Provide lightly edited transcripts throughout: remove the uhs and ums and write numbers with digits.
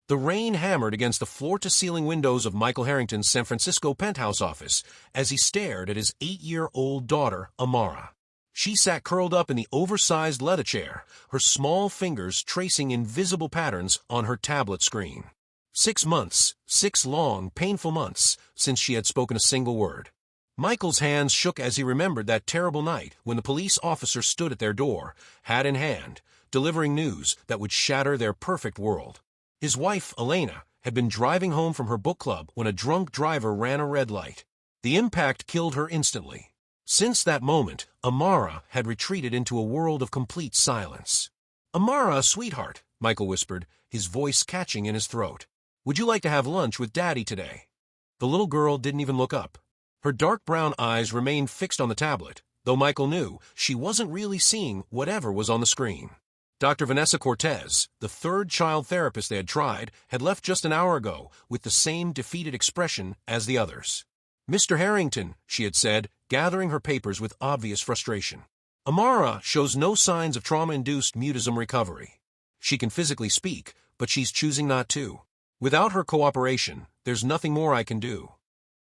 The rain hammered against the floor-to-ceiling windows of Michael Harrington's San Francisco penthouse office as he stared at his 8-year-old daughter, Amara. She sat curled up in the oversized leather chair, her small fingers tracing invisible patterns on her tablet screen. 6 months, 6 long, painful months, since she had spoken a single word. Michael's hands shook as he remembered that terrible night when the police officer stood at their door, hat in hand, delivering news that would shatter their perfect world. His wife, Elena, had been driving home from her book club when a drunk driver ran a red light. The impact killed her instantly. Since that moment, Amara had retreated into a world of complete silence. "Amara, sweetheart," Michael whispered, his voice catching in his throat. "Would you like to have lunch with Daddy today?" The little girl didn't even look up. Her dark brown eyes remained fixed on the tablet, though Michael knew she wasn't really seeing whatever was on the screen. Dr. Vanessa Cortez, the third child therapist they had tried, had left just an hour ago with the same defeated expression as the others. "Mr. Harrington," she had said, gathering her papers with obvious frustration. "Amara shows no signs of trauma-induced mutism recovery. She can physically speak, but she's choosing not to. Without her cooperation, there's nothing more I can do."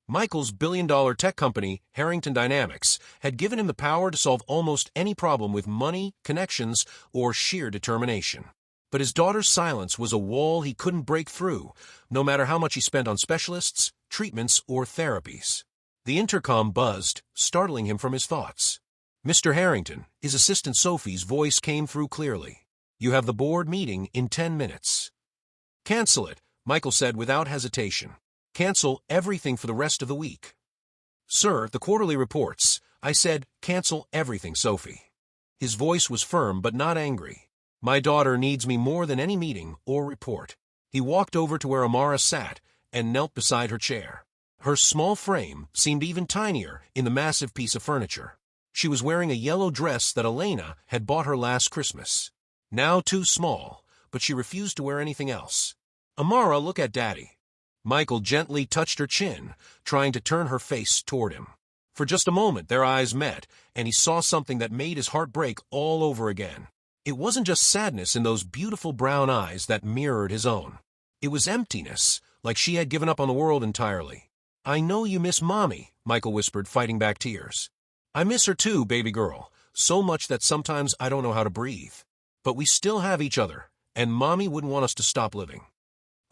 Michael's billion-dollar tech company, Harrington Dynamics, had given him the power to solve almost any problem with money, connections, or sheer determination. But his daughter's silence was a wall he couldn't break through, no matter how much he spent on specialists, treatments, or therapies. The intercom buzzed, startling him from his thoughts. "Mr. Harrington," his assistant Sophie's voice came through clearly. "You have the board meeting in 10 minutes. "Cancel it," Michael said without hesitation. "Cancel everything for the rest of the week." "Sir, the quarterly reports." I said, "Cancel everything, Sophie." His voice was firm but not angry. "My daughter needs me more than any meeting or report." He walked over to where Amara sat and knelt beside her chair. Her small frame seemed even tinier in the massive piece of furniture. She was wearing a yellow dress that Elena had bought her last Christmas. Now too small, but she refused to wear anything else. "Amara, look at Daddy." Michael gently touched her chin, trying to turn her face toward him. For just a moment their eyes met, and he saw something that made his heart break all over again. It wasn't just sadness in those beautiful brown eyes that mirrored his own. It was emptiness, like she had given up on the world entirely. "I know you miss Mommy," Michael whispered, fighting back tears. "I miss her too, baby girl, so much that sometimes I don't know how to breathe. But we still have each other, and Mommy wouldn't want us to stop living."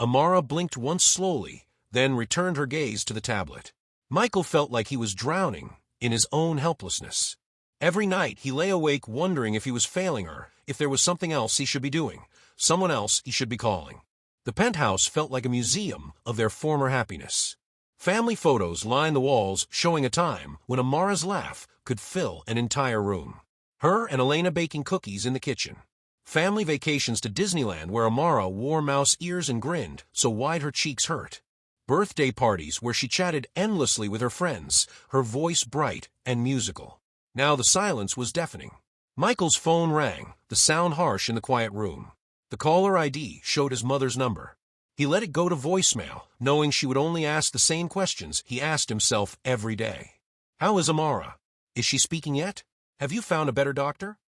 Amara blinked once slowly, then returned her gaze to the tablet. Michael felt like he was drowning in his own helplessness. Every night he lay awake wondering if he was failing her, if there was something else he should be doing, someone else he should be calling. The penthouse felt like a museum of their former happiness. Family photos lined the walls showing a time when Amara's laugh could fill an entire room. Her and Elena baking cookies in the kitchen. Family vacations to Disneyland where Amara wore mouse ears and grinned so wide her cheeks hurt. Birthday parties where she chatted endlessly with her friends, her voice bright and musical. Now the silence was deafening. Michael's phone rang, the sound harsh in the quiet room. The caller ID showed his mother's number. He let it go to voicemail, knowing she would only ask the same questions he asked himself every day. "How is Amara? Is she speaking yet? Have you found a better doctor?"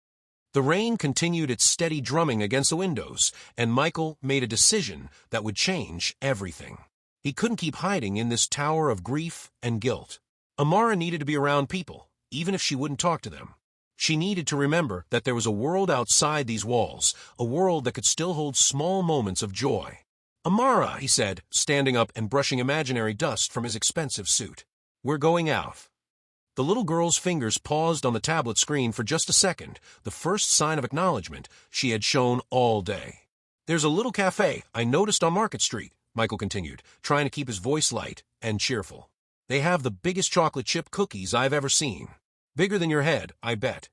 The rain continued its steady drumming against the windows, and Michael made a decision that would change everything. He couldn't keep hiding in this tower of grief and guilt. Amara needed to be around people, even if she wouldn't talk to them. She needed to remember that there was a world outside these walls, a world that could still hold small moments of joy. "Amara," he said, standing up and brushing imaginary dust from his expensive suit. "We're going out." The little girl's fingers paused on the tablet screen for just a second, the first sign of acknowledgement she had shown all day. "There's a little cafe I noticed on Market Street," Michael continued, trying to keep his voice light and cheerful. "They have the biggest chocolate chip cookies I've ever seen. Bigger than your head, I bet."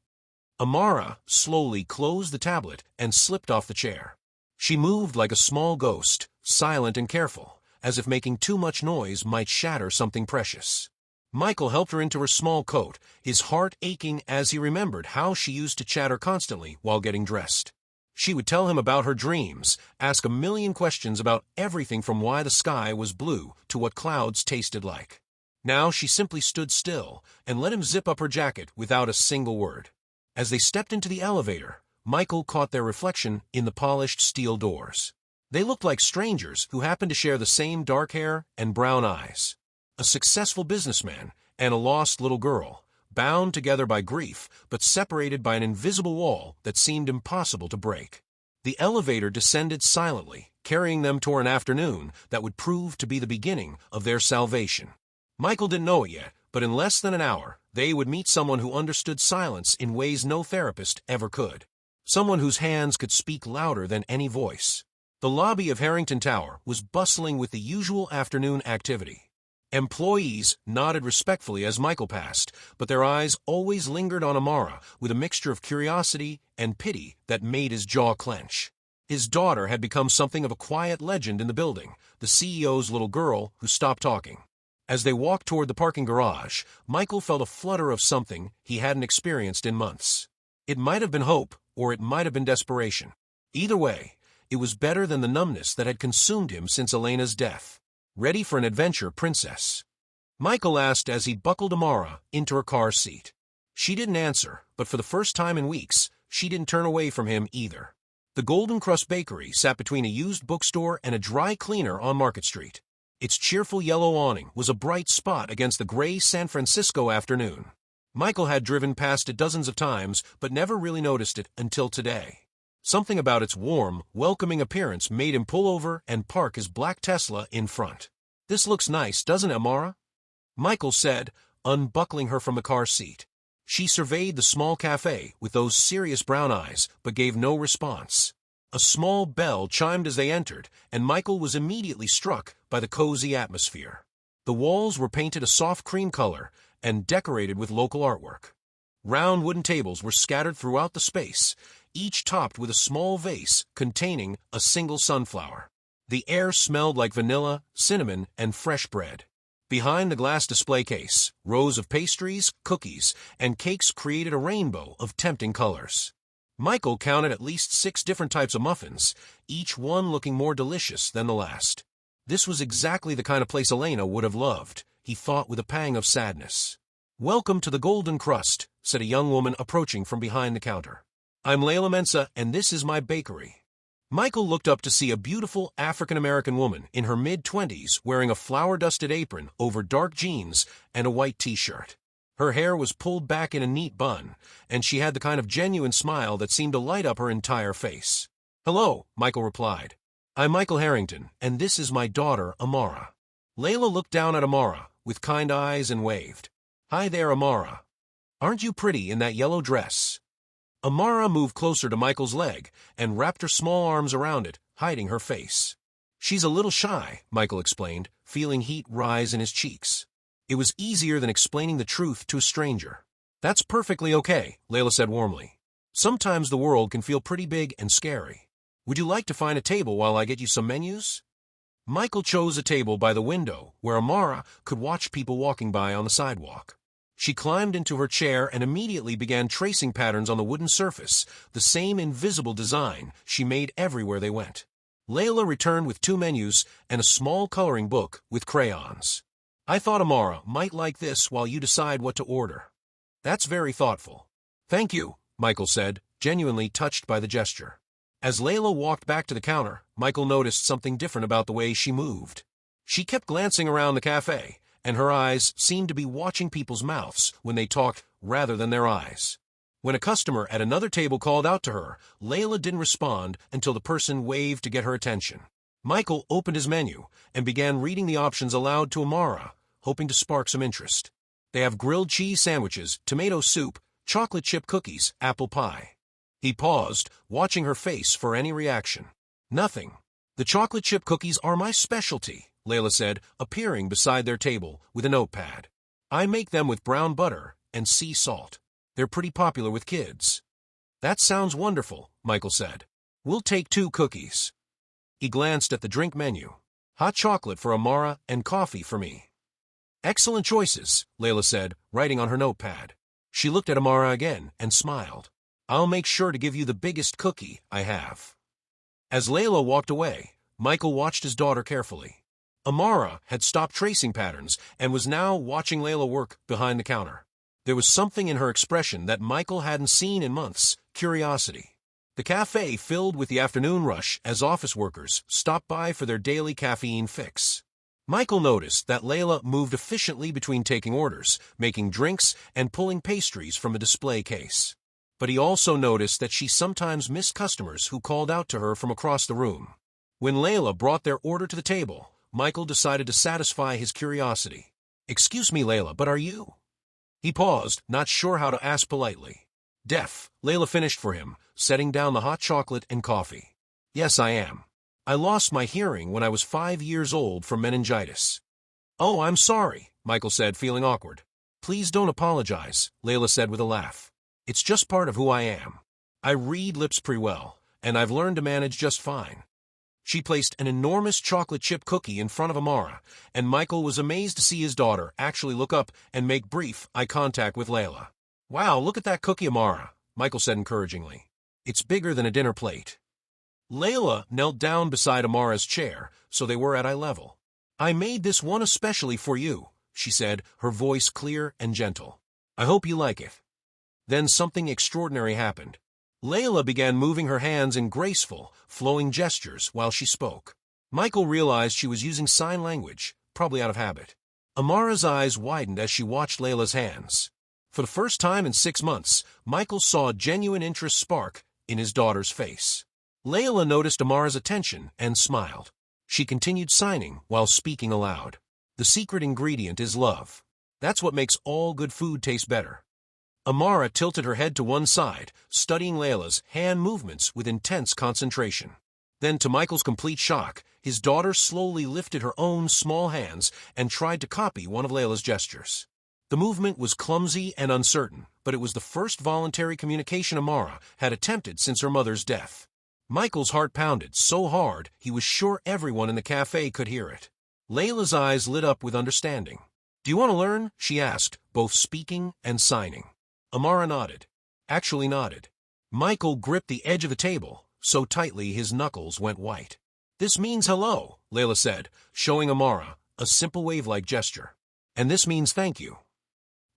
Amara slowly closed the tablet and slipped off the chair. She moved like a small ghost, silent and careful, as if making too much noise might shatter something precious. Michael helped her into her small coat, his heart aching as he remembered how she used to chatter constantly while getting dressed. She would tell him about her dreams, ask a million questions about everything from why the sky was blue to what clouds tasted like. Now she simply stood still and let him zip up her jacket without a single word. As they stepped into the elevator, Michael caught their reflection in the polished steel doors. They looked like strangers who happened to share the same dark hair and brown eyes. A successful businessman and a lost little girl, bound together by grief but separated by an invisible wall that seemed impossible to break. The elevator descended silently, carrying them toward an afternoon that would prove to be the beginning of their salvation. Michael didn't know it yet, but in less than an hour, they would meet someone who understood silence in ways no therapist ever could. Someone whose hands could speak louder than any voice. The lobby of Harrington Tower was bustling with the usual afternoon activity. Employees nodded respectfully as Michael passed, but their eyes always lingered on Amara with a mixture of curiosity and pity that made his jaw clench. His daughter had become something of a quiet legend in the building, the CEO's little girl who stopped talking. As they walked toward the parking garage, Michael felt a flutter of something he hadn't experienced in months. It might have been hope, or it might have been desperation. Either way, it was better than the numbness that had consumed him since Elena's death. Ready for an adventure, princess? Michael asked as he buckled Amara into her car seat. She didn't answer, but for the first time in weeks, she didn't turn away from him either. The Golden Crust Bakery sat between a used bookstore and a dry cleaner on Market Street. Its cheerful yellow awning was a bright spot against the gray San Francisco afternoon. Michael had driven past it dozens of times, but never really noticed it until today. Something about its warm, welcoming appearance made him pull over and park his black Tesla in front. "This looks nice, doesn't it, Amara?" Michael said, unbuckling her from the car seat. She surveyed the small cafe with those serious brown eyes, but gave no response. A small bell chimed as they entered, and Michael was immediately struck by the cozy atmosphere. The walls were painted a soft cream color and decorated with local artwork. Round wooden tables were scattered throughout the space, each topped with a small vase containing a single sunflower. The air smelled like vanilla, cinnamon, and fresh bread. Behind the glass display case, rows of pastries, cookies, and cakes created a rainbow of tempting colors. Michael counted at least 6 different types of muffins, each one looking more delicious than the last. This was exactly the kind of place Elena would have loved, he thought with a pang of sadness. "Welcome to the Golden Crust," said a young woman approaching from behind the counter. "I'm Layla Mensa, and this is my bakery." Michael looked up to see a beautiful African-American woman in her mid-20s wearing a flour-dusted apron over dark jeans and a white t-shirt. Her hair was pulled back in a neat bun, and she had the kind of genuine smile that seemed to light up her entire face. "Hello," Michael replied. "I'm Michael Harrington, and this is my daughter, Amara." Layla looked down at Amara with kind eyes and waved. "Hi there, Amara. Aren't you pretty in that yellow dress?" Amara moved closer to Michael's leg and wrapped her small arms around it, hiding her face. "She's a little shy," Michael explained, feeling heat rise in his cheeks. It was easier than explaining the truth to a stranger. "That's perfectly okay," Layla said warmly. "Sometimes the world can feel pretty big and scary. Would you like to find a table while I get you some menus?" Michael chose a table by the window where Amara could watch people walking by on the sidewalk. She climbed into her chair and immediately began tracing patterns on the wooden surface, the same invisible design she made everywhere they went. Layla returned with 2 menus and a small coloring book with crayons. "I thought Amara might like this while you decide what to order." "That's very thoughtful." "Thank you," Michael said, genuinely touched by the gesture. As Layla walked back to the counter, Michael noticed something different about the way she moved. She kept glancing around the cafe, and her eyes seemed to be watching people's mouths when they talked rather than their eyes. When a customer at another table called out to her, Layla didn't respond until the person waved to get her attention. Michael opened his menu and began reading the options aloud to Amara, hoping to spark some interest. "They have grilled cheese sandwiches, tomato soup, chocolate chip cookies, apple pie." He paused, watching her face for any reaction. "Nothing. The chocolate chip cookies are my specialty," Layla said, appearing beside their table with a notepad. "I make them with brown butter and sea salt. They're pretty popular with kids." "That sounds wonderful," Michael said. "We'll take 2 cookies." He glanced at the drink menu. "Hot chocolate for Amara and coffee for me." "Excellent choices," Layla said, writing on her notepad. She looked at Amara again and smiled. "I'll make sure to give you the biggest cookie I have." As Layla walked away, Michael watched his daughter carefully. Amara had stopped tracing patterns and was now watching Layla work behind the counter. There was something in her expression that Michael hadn't seen in months, curiosity. The cafe filled with the afternoon rush as office workers stopped by for their daily caffeine fix. Michael noticed that Layla moved efficiently between taking orders, making drinks, and pulling pastries from a display case. But he also noticed that she sometimes missed customers who called out to her from across the room. When Layla brought their order to the table, Michael decided to satisfy his curiosity. "Excuse me, Layla, but are you?" He paused, not sure how to ask politely. "Deaf," Layla finished for him, setting down the hot chocolate and coffee. "Yes, I am. I lost my hearing when I was 5 years old from meningitis." "Oh, I'm sorry," Michael said, feeling awkward. "Please don't apologize," Layla said with a laugh. "It's just part of who I am. I read lips pretty well, and I've learned to manage just fine." She placed an enormous chocolate chip cookie in front of Amara, and Michael was amazed to see his daughter actually look up and make brief eye contact with Layla. "Wow, look at that cookie, Amara," Michael said encouragingly. "It's bigger than a dinner plate." Layla knelt down beside Amara's chair, so they were at eye level. "I made this one especially for you," she said, her voice clear and gentle. "I hope you like it." Then something extraordinary happened. Layla began moving her hands in graceful, flowing gestures while she spoke. Michael realized she was using sign language, probably out of habit. Amara's eyes widened as she watched Layla's hands. For the first time in 6 months, Michael saw genuine interest spark in his daughter's face. Layla noticed Amara's attention and smiled. She continued signing while speaking aloud. "The secret ingredient is love. That's what makes all good food taste better." Amara tilted her head to one side, studying Layla's hand movements with intense concentration. Then, to Michael's complete shock, his daughter slowly lifted her own small hands and tried to copy one of Layla's gestures. The movement was clumsy and uncertain, but it was the first voluntary communication Amara had attempted since her mother's death. Michael's heart pounded so hard he was sure everyone in the cafe could hear it. Layla's eyes lit up with understanding. "Do you want to learn?" she asked, both speaking and signing. Amara nodded. Actually nodded. Michael gripped the edge of the table so tightly his knuckles went white. "This means hello," Layla said, showing Amara a simple wave-like gesture. "And this means thank you."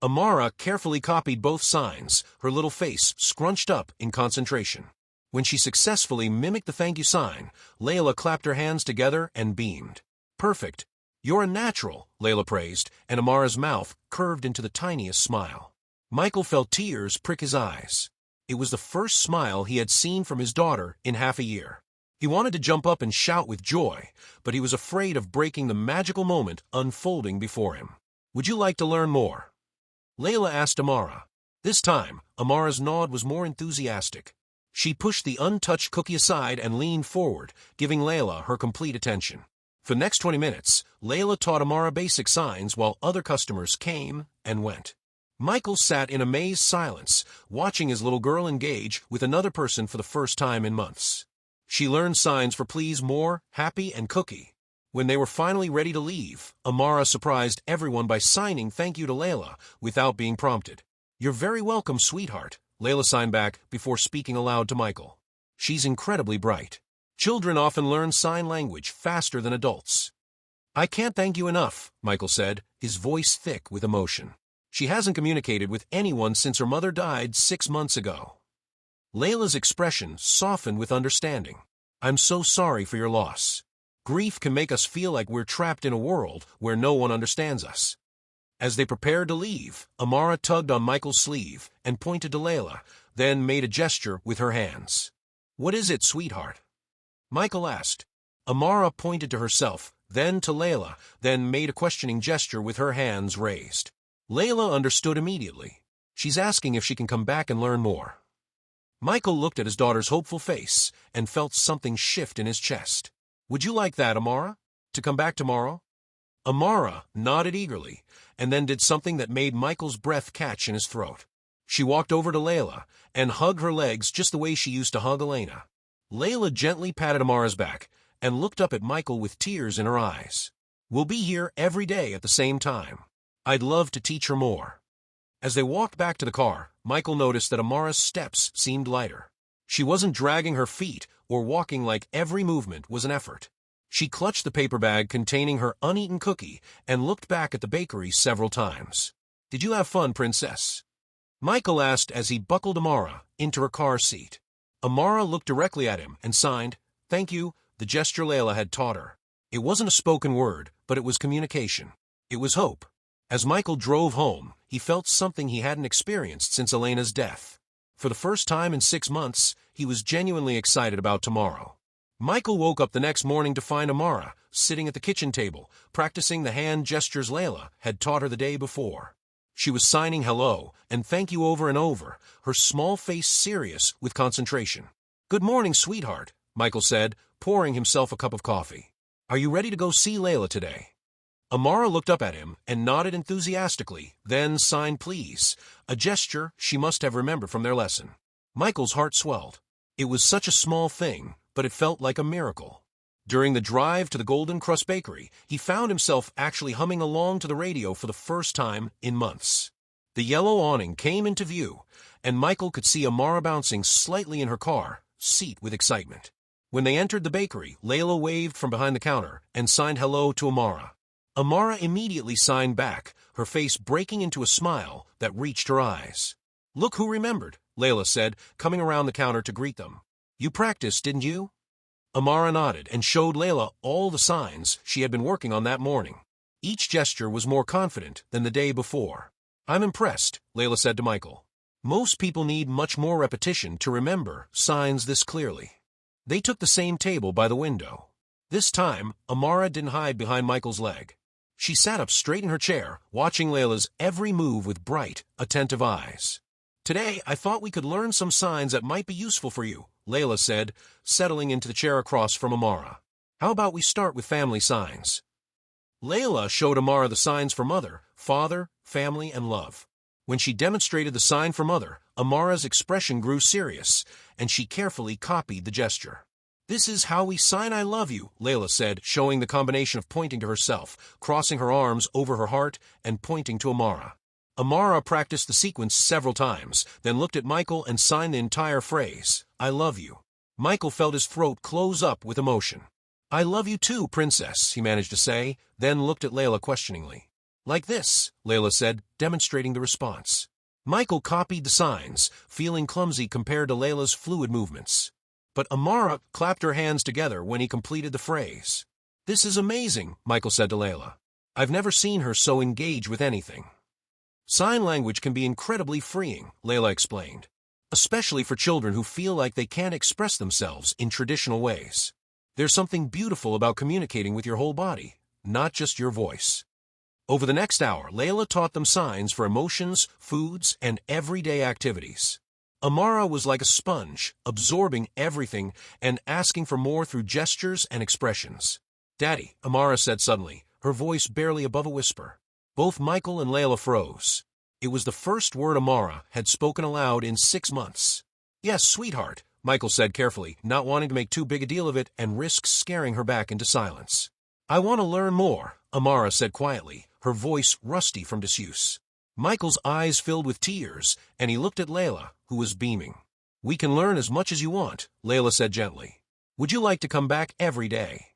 Amara carefully copied both signs, her little face scrunched up in concentration. When she successfully mimicked the thank you sign, Layla clapped her hands together and beamed. "Perfect. You're a natural," Layla praised, and Amara's mouth curved into the tiniest smile. Michael felt tears prick his eyes. It was the first smile he had seen from his daughter in half a year. He wanted to jump up and shout with joy, but he was afraid of breaking the magical moment unfolding before him. "Would you like to learn more?" Layla asked Amara. This time, Amara's nod was more enthusiastic. She pushed the untouched cookie aside and leaned forward, giving Layla her complete attention. For the next 20 minutes, Layla taught Amara basic signs while other customers came and went. Michael sat in amazed silence, watching his little girl engage with another person for the first time in months. She learned signs for please, more, happy, and cookie. When they were finally ready to leave, Amara surprised everyone by signing thank you to Layla without being prompted. "You're very welcome, sweetheart," Layla signed back before speaking aloud to Michael. "She's incredibly bright. Children often learn sign language faster than adults." "I can't thank you enough," Michael said, his voice thick with emotion. "She hasn't communicated with anyone since her mother died 6 months ago." Layla's expression softened with understanding. "I'm so sorry for your loss. Grief can make us feel like we're trapped in a world where no one understands us." As they prepared to leave, Amara tugged on Michael's sleeve and pointed to Layla, then made a gesture with her hands. "What is it, sweetheart?" Michael asked. Amara pointed to herself, then to Layla, then made a questioning gesture with her hands raised. Layla understood immediately. She's asking if she can come back and learn more. Michael looked at his daughter's hopeful face and felt something shift in his chest. "Would you like that, Amara? To come back tomorrow?" Amara nodded eagerly, and then did something that made Michael's breath catch in his throat. She walked over to Layla and hugged her legs just the way she used to hug Elena. Layla gently patted Amara's back and looked up at Michael with tears in her eyes. "We'll be here every day at the same time. I'd love to teach her more." As they walked back to the car, Michael noticed that Amara's steps seemed lighter. She wasn't dragging her feet or walking like every movement was an effort. She clutched the paper bag containing her uneaten cookie and looked back at the bakery several times. "Did you have fun, princess?" Michael asked as he buckled Amara into her car seat. Amara looked directly at him and signed, "Thank you," the gesture Layla had taught her. It wasn't a spoken word, but it was communication. It was hope. As Michael drove home, he felt something he hadn't experienced since Elena's death. For the first time in 6 months, he was genuinely excited about tomorrow. Michael woke up the next morning to find Amara sitting at the kitchen table, practicing the hand gestures Layla had taught her the day before. She was signing hello and thank you over and over, her small face serious with concentration. "Good morning, sweetheart," Michael said, pouring himself a cup of coffee. "Are you ready to go see Layla today?" Amara looked up at him and nodded enthusiastically, then signed please, a gesture she must have remembered from their lesson. Michael's heart swelled. It was such a small thing, but it felt like a miracle. During the drive to the Golden Crust Bakery, he found himself actually humming along to the radio for the first time in months. The yellow awning came into view, and Michael could see Amara bouncing slightly in her car seat with excitement. When they entered the bakery, Layla waved from behind the counter and signed hello to Amara. Amara immediately signed back, her face breaking into a smile that reached her eyes. "Look who remembered," Layla said, coming around the counter to greet them. "You practiced, didn't you?" Amara nodded and showed Layla all the signs she had been working on that morning. Each gesture was more confident than the day before. "I'm impressed," Layla said to Michael. "Most people need much more repetition to remember signs this clearly." They took the same table by the window. This time, Amara didn't hide behind Michael's leg. She sat up straight in her chair, watching Layla's every move with bright, attentive eyes. "Today, I thought we could learn some signs that might be useful for you," Layla said, settling into the chair across from Amara. "How about we start with family signs?" Layla showed Amara the signs for mother, father, family, and love. When she demonstrated the sign for mother, Amara's expression grew serious, and she carefully copied the gesture. "This is how we sign I love you," Layla said, showing the combination of pointing to herself, crossing her arms over her heart, and pointing to Amara. Amara practiced the sequence several times, then looked at Michael and signed the entire phrase, "I love you." Michael felt his throat close up with emotion. "I love you too, princess," he managed to say, then looked at Layla questioningly. "Like this," Layla said, demonstrating the response. Michael copied the signs, feeling clumsy compared to Layla's fluid movements. But Amara clapped her hands together when he completed the phrase. "This is amazing," Michael said to Layla. "I've never seen her so engaged with anything." Sign language can be incredibly freeing, Layla explained, especially for children who feel like they can't express themselves in traditional ways. There's something beautiful about communicating with your whole body, not just your voice. Over the next hour, Layla taught them signs for emotions, foods, and everyday activities. Amara was like a sponge, absorbing everything and asking for more through gestures and expressions. "Daddy," Amara said suddenly, her voice barely above a whisper. Both Michael and Layla froze. It was the first word Amara had spoken aloud in 6 months. "Yes, sweetheart," Michael said carefully, not wanting to make too big a deal of it and risk scaring her back into silence. "I want to learn more," Amara said quietly, her voice rusty from disuse. Michael's eyes filled with tears, and he looked at Layla, who was beaming. "We can learn as much as you want," Layla said gently. "Would you like to come back every day?"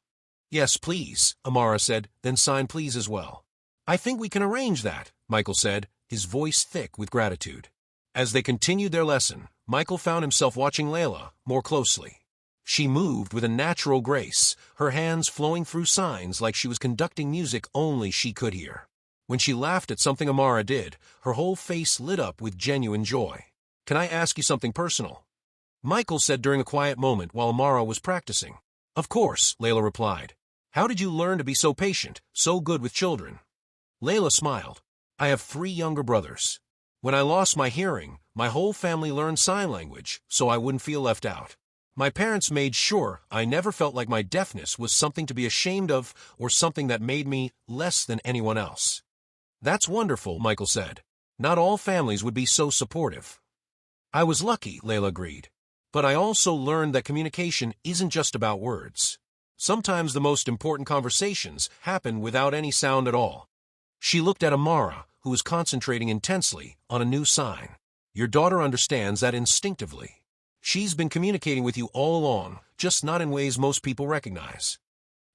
"Yes, please," Amara said, then signed please as well. "I think we can arrange that," Michael said, his voice thick with gratitude. As they continued their lesson, Michael found himself watching Layla more closely. She moved with a natural grace, her hands flowing through signs like she was conducting music only she could hear. When she laughed at something Amara did, her whole face lit up with genuine joy. "Can I ask you something personal?" Michael said during a quiet moment while Amara was practicing. "Of course," Layla replied. "How did you learn to be so patient, so good with children?" Layla smiled. "I have 3 younger brothers. When I lost my hearing, my whole family learned sign language so I wouldn't feel left out. My parents made sure I never felt like my deafness was something to be ashamed of or something that made me less than anyone else." "That's wonderful," Michael said. "Not all families would be so supportive." "I was lucky," Layla agreed. "But I also learned that communication isn't just about words. Sometimes the most important conversations happen without any sound at all." She looked at Amara, who was concentrating intensely on a new sign. "Your daughter understands that instinctively. She's been communicating with you all along, just not in ways most people recognize."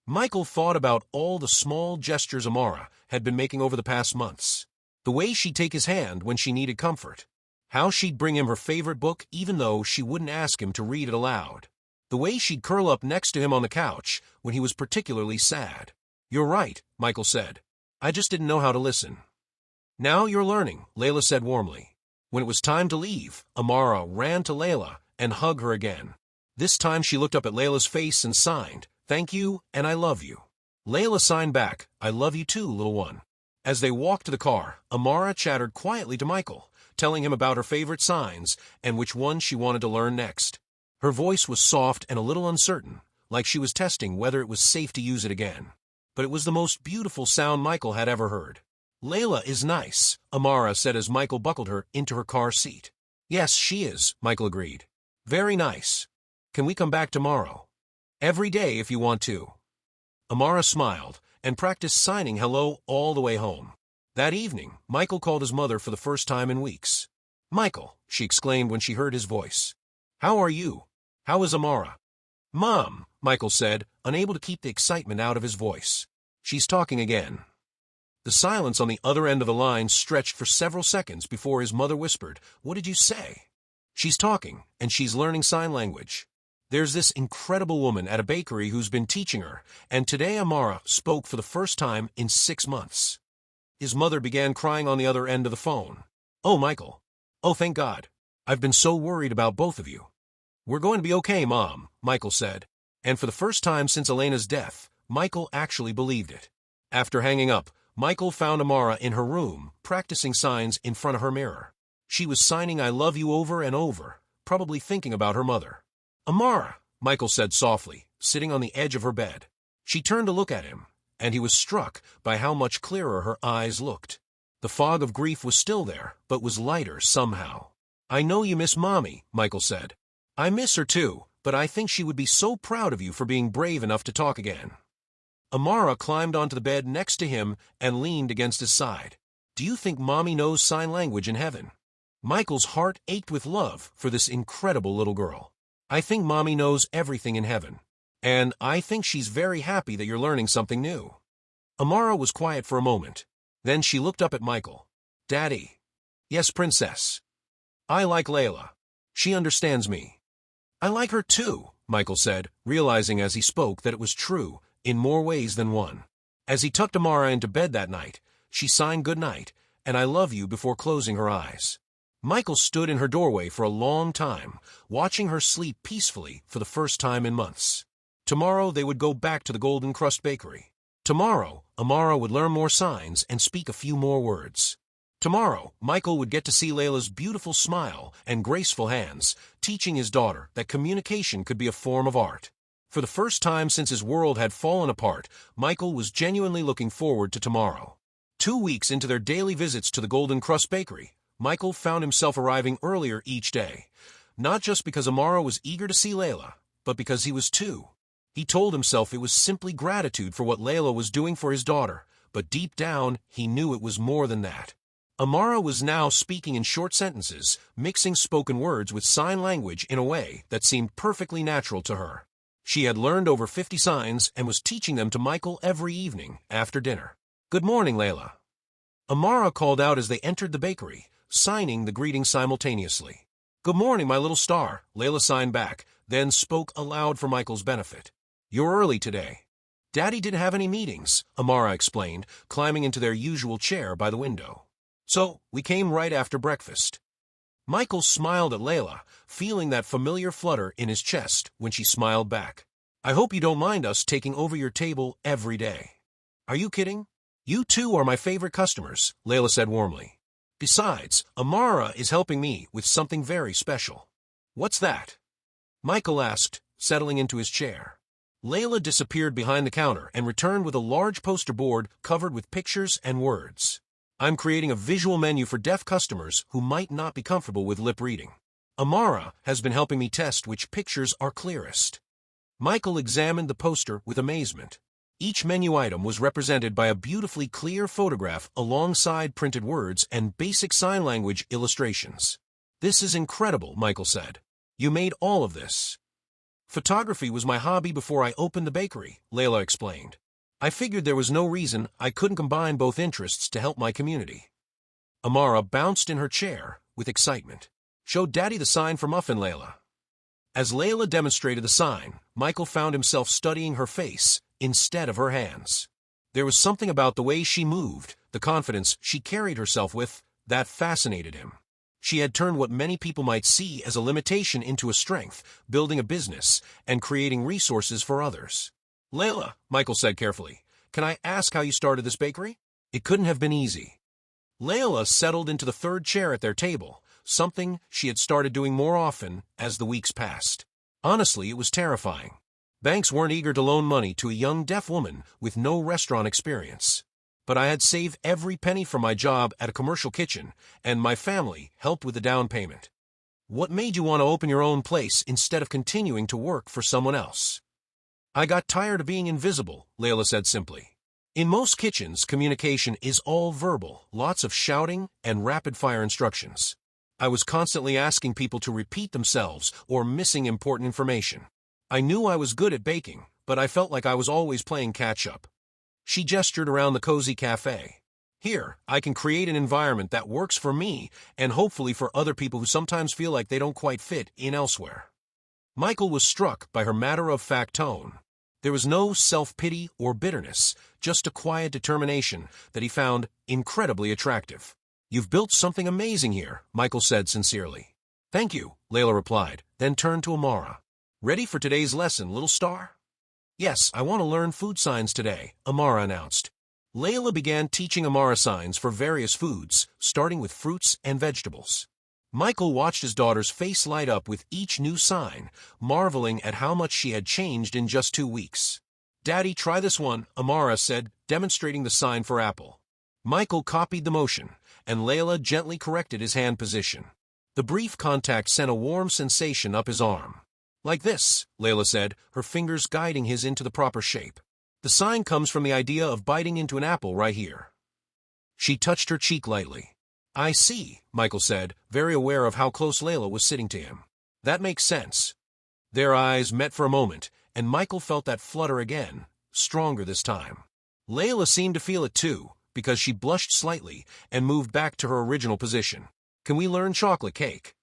Michael thought about all the small gestures Amara had been making over the past months. The way she'd take his hand when she needed comfort. How she'd bring him her favorite book even though she wouldn't ask him to read it aloud. The way she'd curl up next to him on the couch when he was particularly sad. "You're right," Michael said. "I just didn't know how to listen." "Now you're learning," Layla said warmly. When it was time to leave, Amara ran to Layla and hugged her again. This time she looked up at Layla's face and signed, "Thank you and I love you." Layla signed back, "I love you too, little one." As they walked to the car, Amara chattered quietly to Michael, telling him about her favorite signs and which one she wanted to learn next. Her voice was soft and a little uncertain, like she was testing whether it was safe to use it again. But it was the most beautiful sound Michael had ever heard. "Layla is nice," Amara said as Michael buckled her into her car seat. "Yes, she is," Michael agreed. "Very nice. Can we come back tomorrow?" "Every day if you want to." Amara smiled and practiced signing hello all the way home. That evening, Michael called his mother for the first time in weeks. "Michael," she exclaimed when she heard his voice. "How are you? How is Amara?" "Mom," Michael said, unable to keep the excitement out of his voice. "She's talking again." The silence on the other end of the line stretched for several seconds before his mother whispered, "What did you say?" "She's talking, and she's learning sign language. There's this incredible woman at a bakery who's been teaching her, and today Amara spoke for the first time in 6 months." His mother began crying on the other end of the phone. "Oh, Michael. Oh, thank God. I've been so worried about both of you." "We're going to be okay, Mom," Michael said. And for the first time since Elena's death, Michael actually believed it. After hanging up, Michael found Amara in her room, practicing signs in front of her mirror. She was signing "I love you" over and over, probably thinking about her mother. "Amara," Michael said softly, sitting on the edge of her bed. She turned to look at him, and he was struck by how much clearer her eyes looked. The fog of grief was still there, but was lighter somehow. "I know you miss Mommy," Michael said. "I miss her too, but I think she would be so proud of you for being brave enough to talk again." Amara climbed onto the bed next to him and leaned against his side. "Do you think Mommy knows sign language in heaven?" Michael's heart ached with love for this incredible little girl. "I think Mommy knows everything in heaven. And I think she's very happy that you're learning something new." Amara was quiet for a moment. Then she looked up at Michael. "Daddy." "Yes, Princess." "I like Layla. She understands me." "I like her too," Michael said, realizing as he spoke that it was true, in more ways than one. As he tucked Amara into bed that night, she signed good night and "I love you" before closing her eyes. Michael stood in her doorway for a long time, watching her sleep peacefully for the first time in months. Tomorrow they would go back to the Golden Crust Bakery. Tomorrow, Amara would learn more signs and speak a few more words. Tomorrow, Michael would get to see Layla's beautiful smile and graceful hands, teaching his daughter that communication could be a form of art. For the first time since his world had fallen apart, Michael was genuinely looking forward to tomorrow. 2 weeks into their daily visits to the Golden Crust Bakery, Michael found himself arriving earlier each day, not just because Amara was eager to see Layla, but because he was too. He told himself it was simply gratitude for what Layla was doing for his daughter, but deep down, he knew it was more than that. Amara was now speaking in short sentences, mixing spoken words with sign language in a way that seemed perfectly natural to her. She had learned over 50 signs and was teaching them to Michael every evening after dinner. "Good morning, Layla." Amara called out as they entered the bakery, signing the greeting simultaneously. "Good morning, my little star," Layla signed back, then spoke aloud for Michael's benefit. "You're early today." "Daddy didn't have any meetings," Amara explained, climbing into their usual chair by the window. "So, we came right after breakfast." Michael smiled at Layla, feeling that familiar flutter in his chest when she smiled back. "I hope you don't mind us taking over your table every day." "Are you kidding? You two are my favorite customers," Layla said warmly. "Besides, Amara is helping me with something very special." "What's that?" Michael asked, settling into his chair. Layla disappeared behind the counter and returned with a large poster board covered with pictures and words. "I'm creating a visual menu for deaf customers who might not be comfortable with lip reading. Amara has been helping me test which pictures are clearest." Michael examined the poster with amazement. Each menu item was represented by a beautifully clear photograph alongside printed words and basic sign language illustrations. "This is incredible," Michael said. "You made all of this." "Photography was my hobby before I opened the bakery," Layla explained. "I figured there was no reason I couldn't combine both interests to help my community." Amara bounced in her chair, with excitement. "Show Daddy the sign for Muffin, Layla." As Layla demonstrated the sign, Michael found himself studying her face instead of her hands. There was something about the way she moved, the confidence she carried herself with, that fascinated him. She had turned what many people might see as a limitation into a strength, building a business and creating resources for others. "Layla," Michael said carefully, "can I ask how you started this bakery?" It couldn't have been easy. Layla settled into the third chair at their table, something she had started doing more often as the weeks passed. Honestly, it was terrifying. Banks weren't eager to loan money to a young deaf woman with no restaurant experience. But I had saved every penny from my job at a commercial kitchen, and my family helped with the down payment. "What made you want to open your own place instead of continuing to work for someone else?" "I got tired of being invisible," Layla said simply. In most kitchens, communication is all verbal, lots of shouting and rapid-fire instructions. I was constantly asking people to repeat themselves or missing important information. I knew I was good at baking, but I felt like I was always playing catch-up. She gestured around the cozy cafe. "Here, I can create an environment that works for me and hopefully for other people who sometimes feel like they don't quite fit in elsewhere." Michael was struck by her matter-of-fact tone. There was no self-pity or bitterness, just a quiet determination that he found incredibly attractive. "You've built something amazing here," Michael said sincerely. "Thank you," Layla replied, then turned to Amara. "Ready for today's lesson, little star?" "Yes, I want to learn food signs today," Amara announced. Layla began teaching Amara signs for various foods, starting with fruits and vegetables. Michael watched his daughter's face light up with each new sign, marveling at how much she had changed in just 2 weeks. "Daddy, try this one," Amara said, demonstrating the sign for apple. Michael copied the motion, and Layla gently corrected his hand position. The brief contact sent a warm sensation up his arm. "Like this," Layla said, her fingers guiding his into the proper shape. "The sign comes from the idea of biting into an apple right here." She touched her cheek lightly. "I see," Michael said, very aware of how close Layla was sitting to him. "That makes sense." Their eyes met for a moment, and Michael felt that flutter again, stronger this time. Layla seemed to feel it too, because she blushed slightly and moved back to her original position. "Can we learn chocolate cake?"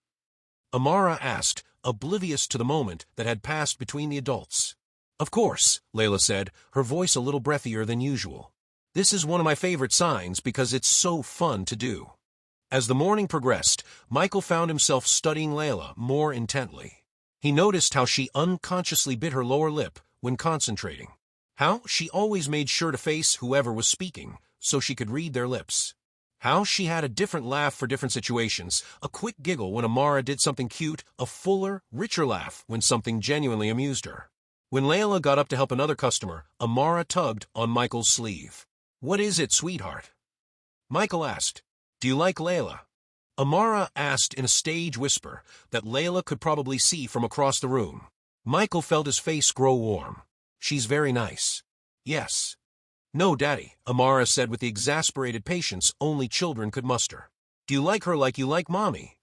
Amara asked, oblivious to the moment that had passed between the adults. "Of course," Layla said, her voice a little breathier than usual. "This is one of my favorite signs because it's so fun to do." As the morning progressed, Michael found himself studying Layla more intently. He noticed how she unconsciously bit her lower lip when concentrating. How she always made sure to face whoever was speaking, so she could read their lips. How she had a different laugh for different situations, a quick giggle when Amara did something cute, a fuller, richer laugh when something genuinely amused her. When Layla got up to help another customer, Amara tugged on Michael's sleeve. "What is it, sweetheart?" Michael asked. "Do you like Layla?" Amara asked in a stage whisper that Layla could probably see from across the room. Michael felt his face grow warm. "She's very nice." "Yes." "No, Daddy," Amara said with the exasperated patience only children could muster. "Do you like her like you like Mommy?"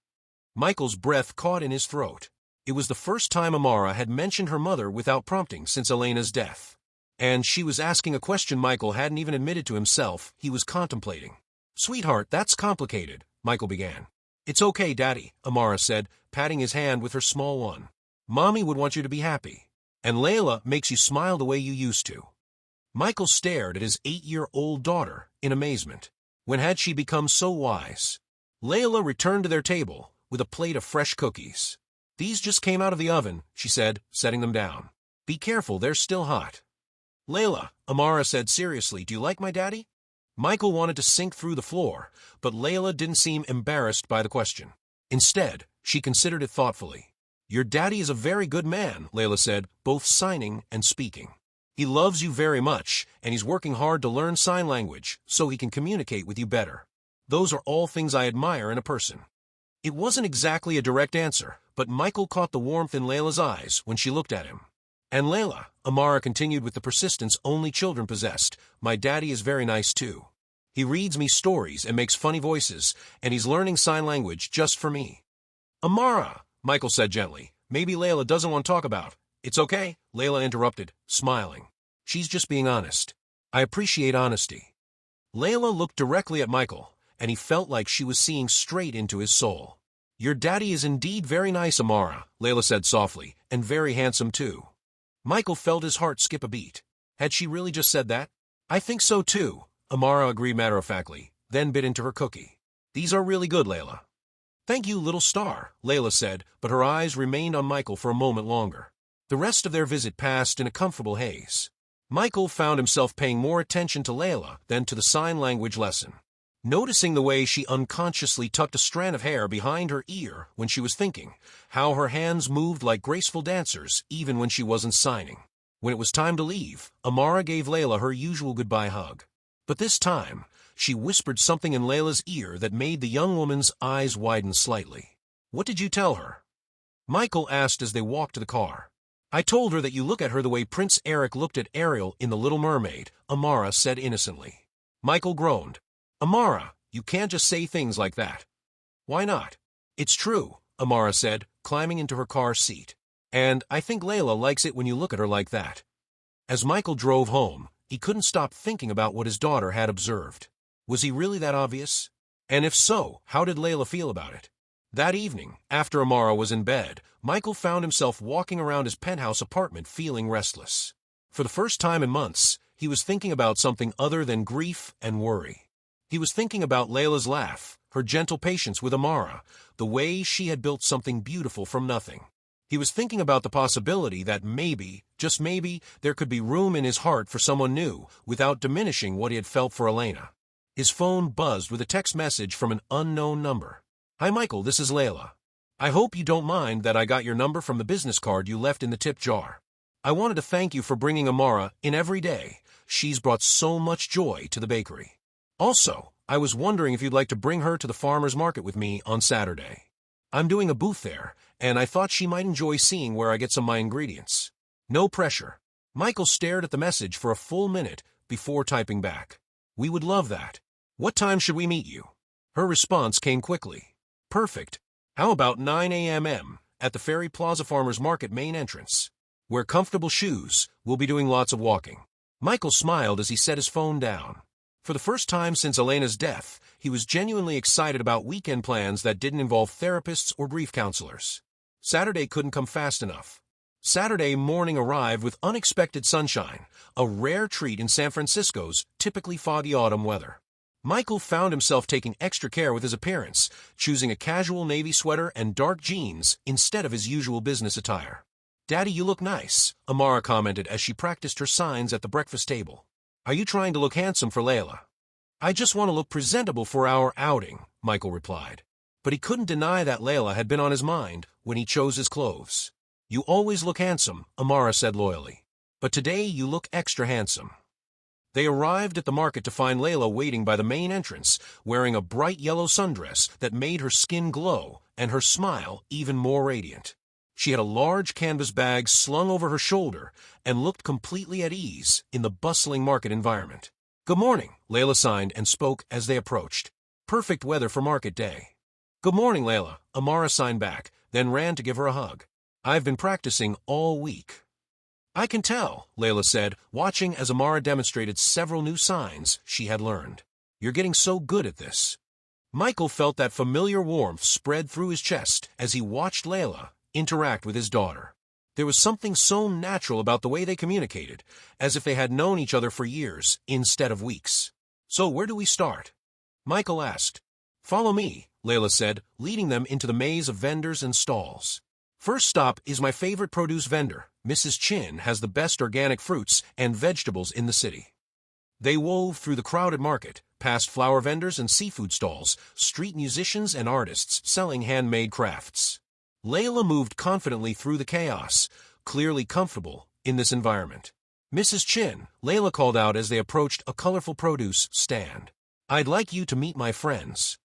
Michael's breath caught in his throat. It was the first time Amara had mentioned her mother without prompting since Elena's death. And she was asking a question Michael hadn't even admitted to himself he was contemplating. "Sweetheart, that's complicated," Michael began. "It's okay, Daddy," Amara said, patting his hand with her small one. "Mommy would want you to be happy. And Layla makes you smile the way you used to." Michael stared at his 8-year-old daughter in amazement. When had she become so wise? Layla returned to their table with a plate of fresh cookies. "These just came out of the oven," she said, setting them down. "Be careful, they're still hot." "Layla," Amara said seriously, "do you like my daddy?" Michael wanted to sink through the floor, but Layla didn't seem embarrassed by the question. Instead, she considered it thoughtfully. "Your daddy is a very good man," Layla said, both signing and speaking. "He loves you very much, and he's working hard to learn sign language so he can communicate with you better. Those are all things I admire in a person." It wasn't exactly a direct answer, but Michael caught the warmth in Layla's eyes when she looked at him. "And Layla," Amara continued with the persistence only children possessed, "my daddy is very nice too. He reads me stories and makes funny voices, and he's learning sign language just for me." "Amara," Michael said gently, "maybe Layla doesn't want to talk about." "It's okay," Layla interrupted, smiling. "She's just being honest. I appreciate honesty." Layla looked directly at Michael, and he felt like she was seeing straight into his soul. Your daddy is indeed very nice, Amara, Layla said softly, and very handsome too. Michael felt his heart skip a beat. Had she really just said that? I think so too, Amara agreed matter-of-factly, then bit into her cookie. These are really good, Layla. Thank you, little star, Layla said, but her eyes remained on Michael for a moment longer. The rest of their visit passed in a comfortable haze. Michael found himself paying more attention to Layla than to the sign language lesson. Noticing the way she unconsciously tucked a strand of hair behind her ear when she was thinking, how her hands moved like graceful dancers even when she wasn't signing. When it was time to leave, Amara gave Layla her usual goodbye hug. But this time, she whispered something in Layla's ear that made the young woman's eyes widen slightly. What did you tell her? Michael asked as they walked to the car. I told her that you look at her the way Prince Eric looked at Ariel in The Little Mermaid, Amara said innocently. Michael groaned. Amara, you can't just say things like that. Why not? It's true, Amara said, climbing into her car seat. And I think Layla likes it when you look at her like that. As Michael drove home, he couldn't stop thinking about what his daughter had observed. Was he really that obvious? And if so, how did Layla feel about it? That evening, after Amara was in bed, Michael found himself walking around his penthouse apartment feeling restless. For the first time in months, he was thinking about something other than grief and worry. He was thinking about Layla's laugh, her gentle patience with Amara, the way she had built something beautiful from nothing. He was thinking about the possibility that maybe, just maybe, there could be room in his heart for someone new without diminishing what he had felt for Elena. His phone buzzed with a text message from an unknown number. Hi Michael, this is Layla. I hope you don't mind that I got your number from the business card you left in the tip jar. I wanted to thank you for bringing Amara in every day. She's brought so much joy to the bakery. Also, I was wondering if you'd like to bring her to the farmer's market with me on Saturday. I'm doing a booth there, and I thought she might enjoy seeing where I get some of my ingredients. No pressure. Michael stared at the message for a full minute before typing back. We would love that. What time should we meet you? Her response came quickly. Perfect. How about 9 a.m. at the Ferry Plaza Farmer's Market main entrance? Wear comfortable shoes. We'll be doing lots of walking. Michael smiled as he set his phone down. For the first time since Elena's death, he was genuinely excited about weekend plans that didn't involve therapists or grief counselors. Saturday couldn't come fast enough. Saturday morning arrived with unexpected sunshine, a rare treat in San Francisco's typically foggy autumn weather. Michael found himself taking extra care with his appearance, choosing a casual navy sweater and dark jeans instead of his usual business attire. Daddy, you look nice, Amara commented as she practiced her signs at the breakfast table. Are you trying to look handsome for Layla? I just want to look presentable for our outing, Michael replied. But he couldn't deny that Layla had been on his mind when he chose his clothes. You always look handsome, Amara said loyally. But today you look extra handsome. They arrived at the market to find Layla waiting by the main entrance, wearing a bright yellow sundress that made her skin glow and her smile even more radiant. She had a large canvas bag slung over her shoulder and looked completely at ease in the bustling market environment. Good morning, Layla signed and spoke as they approached. Perfect weather for market day. Good morning, Layla, Amara signed back, then ran to give her a hug. I've been practicing all week. I can tell, Layla said, watching as Amara demonstrated several new signs she had learned. You're getting so good at this. Michael felt that familiar warmth spread through his chest as he watched Layla interact with his daughter. There was something so natural about the way they communicated, as if they had known each other for years instead of weeks. So where do we start? Michael asked. Follow me, Layla said, leading them into the maze of vendors and stalls. First stop is my favorite produce vendor. Mrs. Chin has the best organic fruits and vegetables in the city. They wove through the crowded market, past flower vendors and seafood stalls, street musicians and artists selling handmade crafts. Layla moved confidently through the chaos, clearly comfortable in this environment. Mrs. Chin, Layla called out as they approached a colorful produce stand. I'd like you to meet my friends.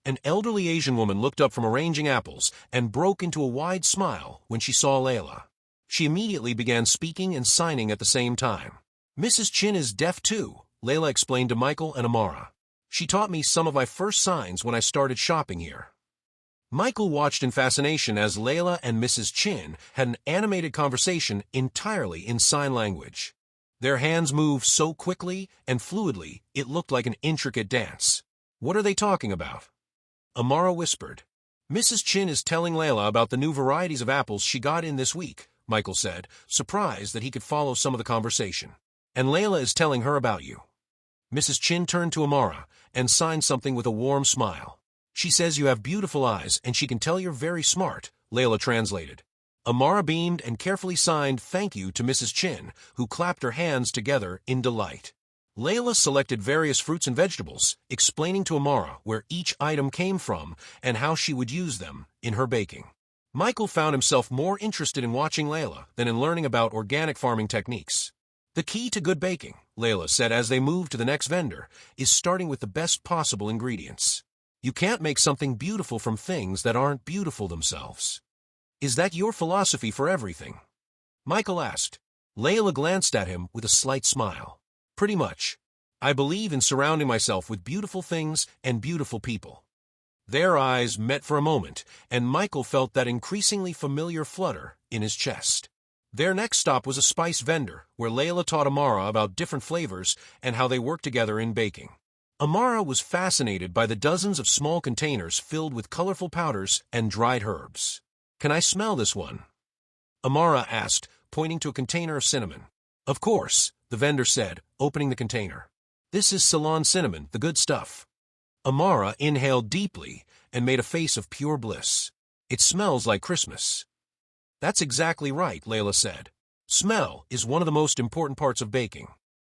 An elderly Asian woman looked up from arranging apples and broke into a wide smile when she saw Layla. She immediately began speaking and signing at the same time. Mrs. Chin is deaf too, Layla explained to Michael and Amara. She taught me some of my first signs when I started shopping here. Michael watched in fascination as Layla and Mrs. Chin had an animated conversation entirely in sign language. Their hands moved so quickly and fluidly it looked like an intricate dance. What are they talking about? Amara whispered. Mrs. Chin is telling Layla about the new varieties of apples she got in this week, Michael said, surprised that he could follow some of the conversation. And Layla is telling her about you. Mrs. Chin turned to Amara and signed something with a warm smile. She says you have beautiful eyes and she can tell you're very smart, Layla translated. Amara beamed and carefully signed thank you to Mrs. Chin, who clapped her hands together in delight. Layla selected various fruits and vegetables, explaining to Amara where each item came from and how she would use them in her baking. Michael found himself more interested in watching Layla than in learning about organic farming techniques. The key to good baking, Layla said as they moved to the next vendor, is starting with the best possible ingredients. You can't make something beautiful from things that aren't beautiful themselves. Is that your philosophy for everything? Michael asked. Layla glanced at him with a slight smile. Pretty much. I believe in surrounding myself with beautiful things and beautiful people. Their eyes met for a moment, and Michael felt that increasingly familiar flutter in his chest. Their next stop was a spice vendor, where Layla taught Amara about different flavors and how they work together in baking. Amara was fascinated by the dozens of small containers filled with colorful powders and dried herbs. Can I smell this one? Amara asked, pointing to a container of cinnamon. Of course, the vendor said, opening the container. This is Ceylon cinnamon, the good stuff. Amara inhaled deeply and made a face of pure bliss. It smells like Christmas. That's exactly right, Layla said. Smell is one of the most important parts of baking.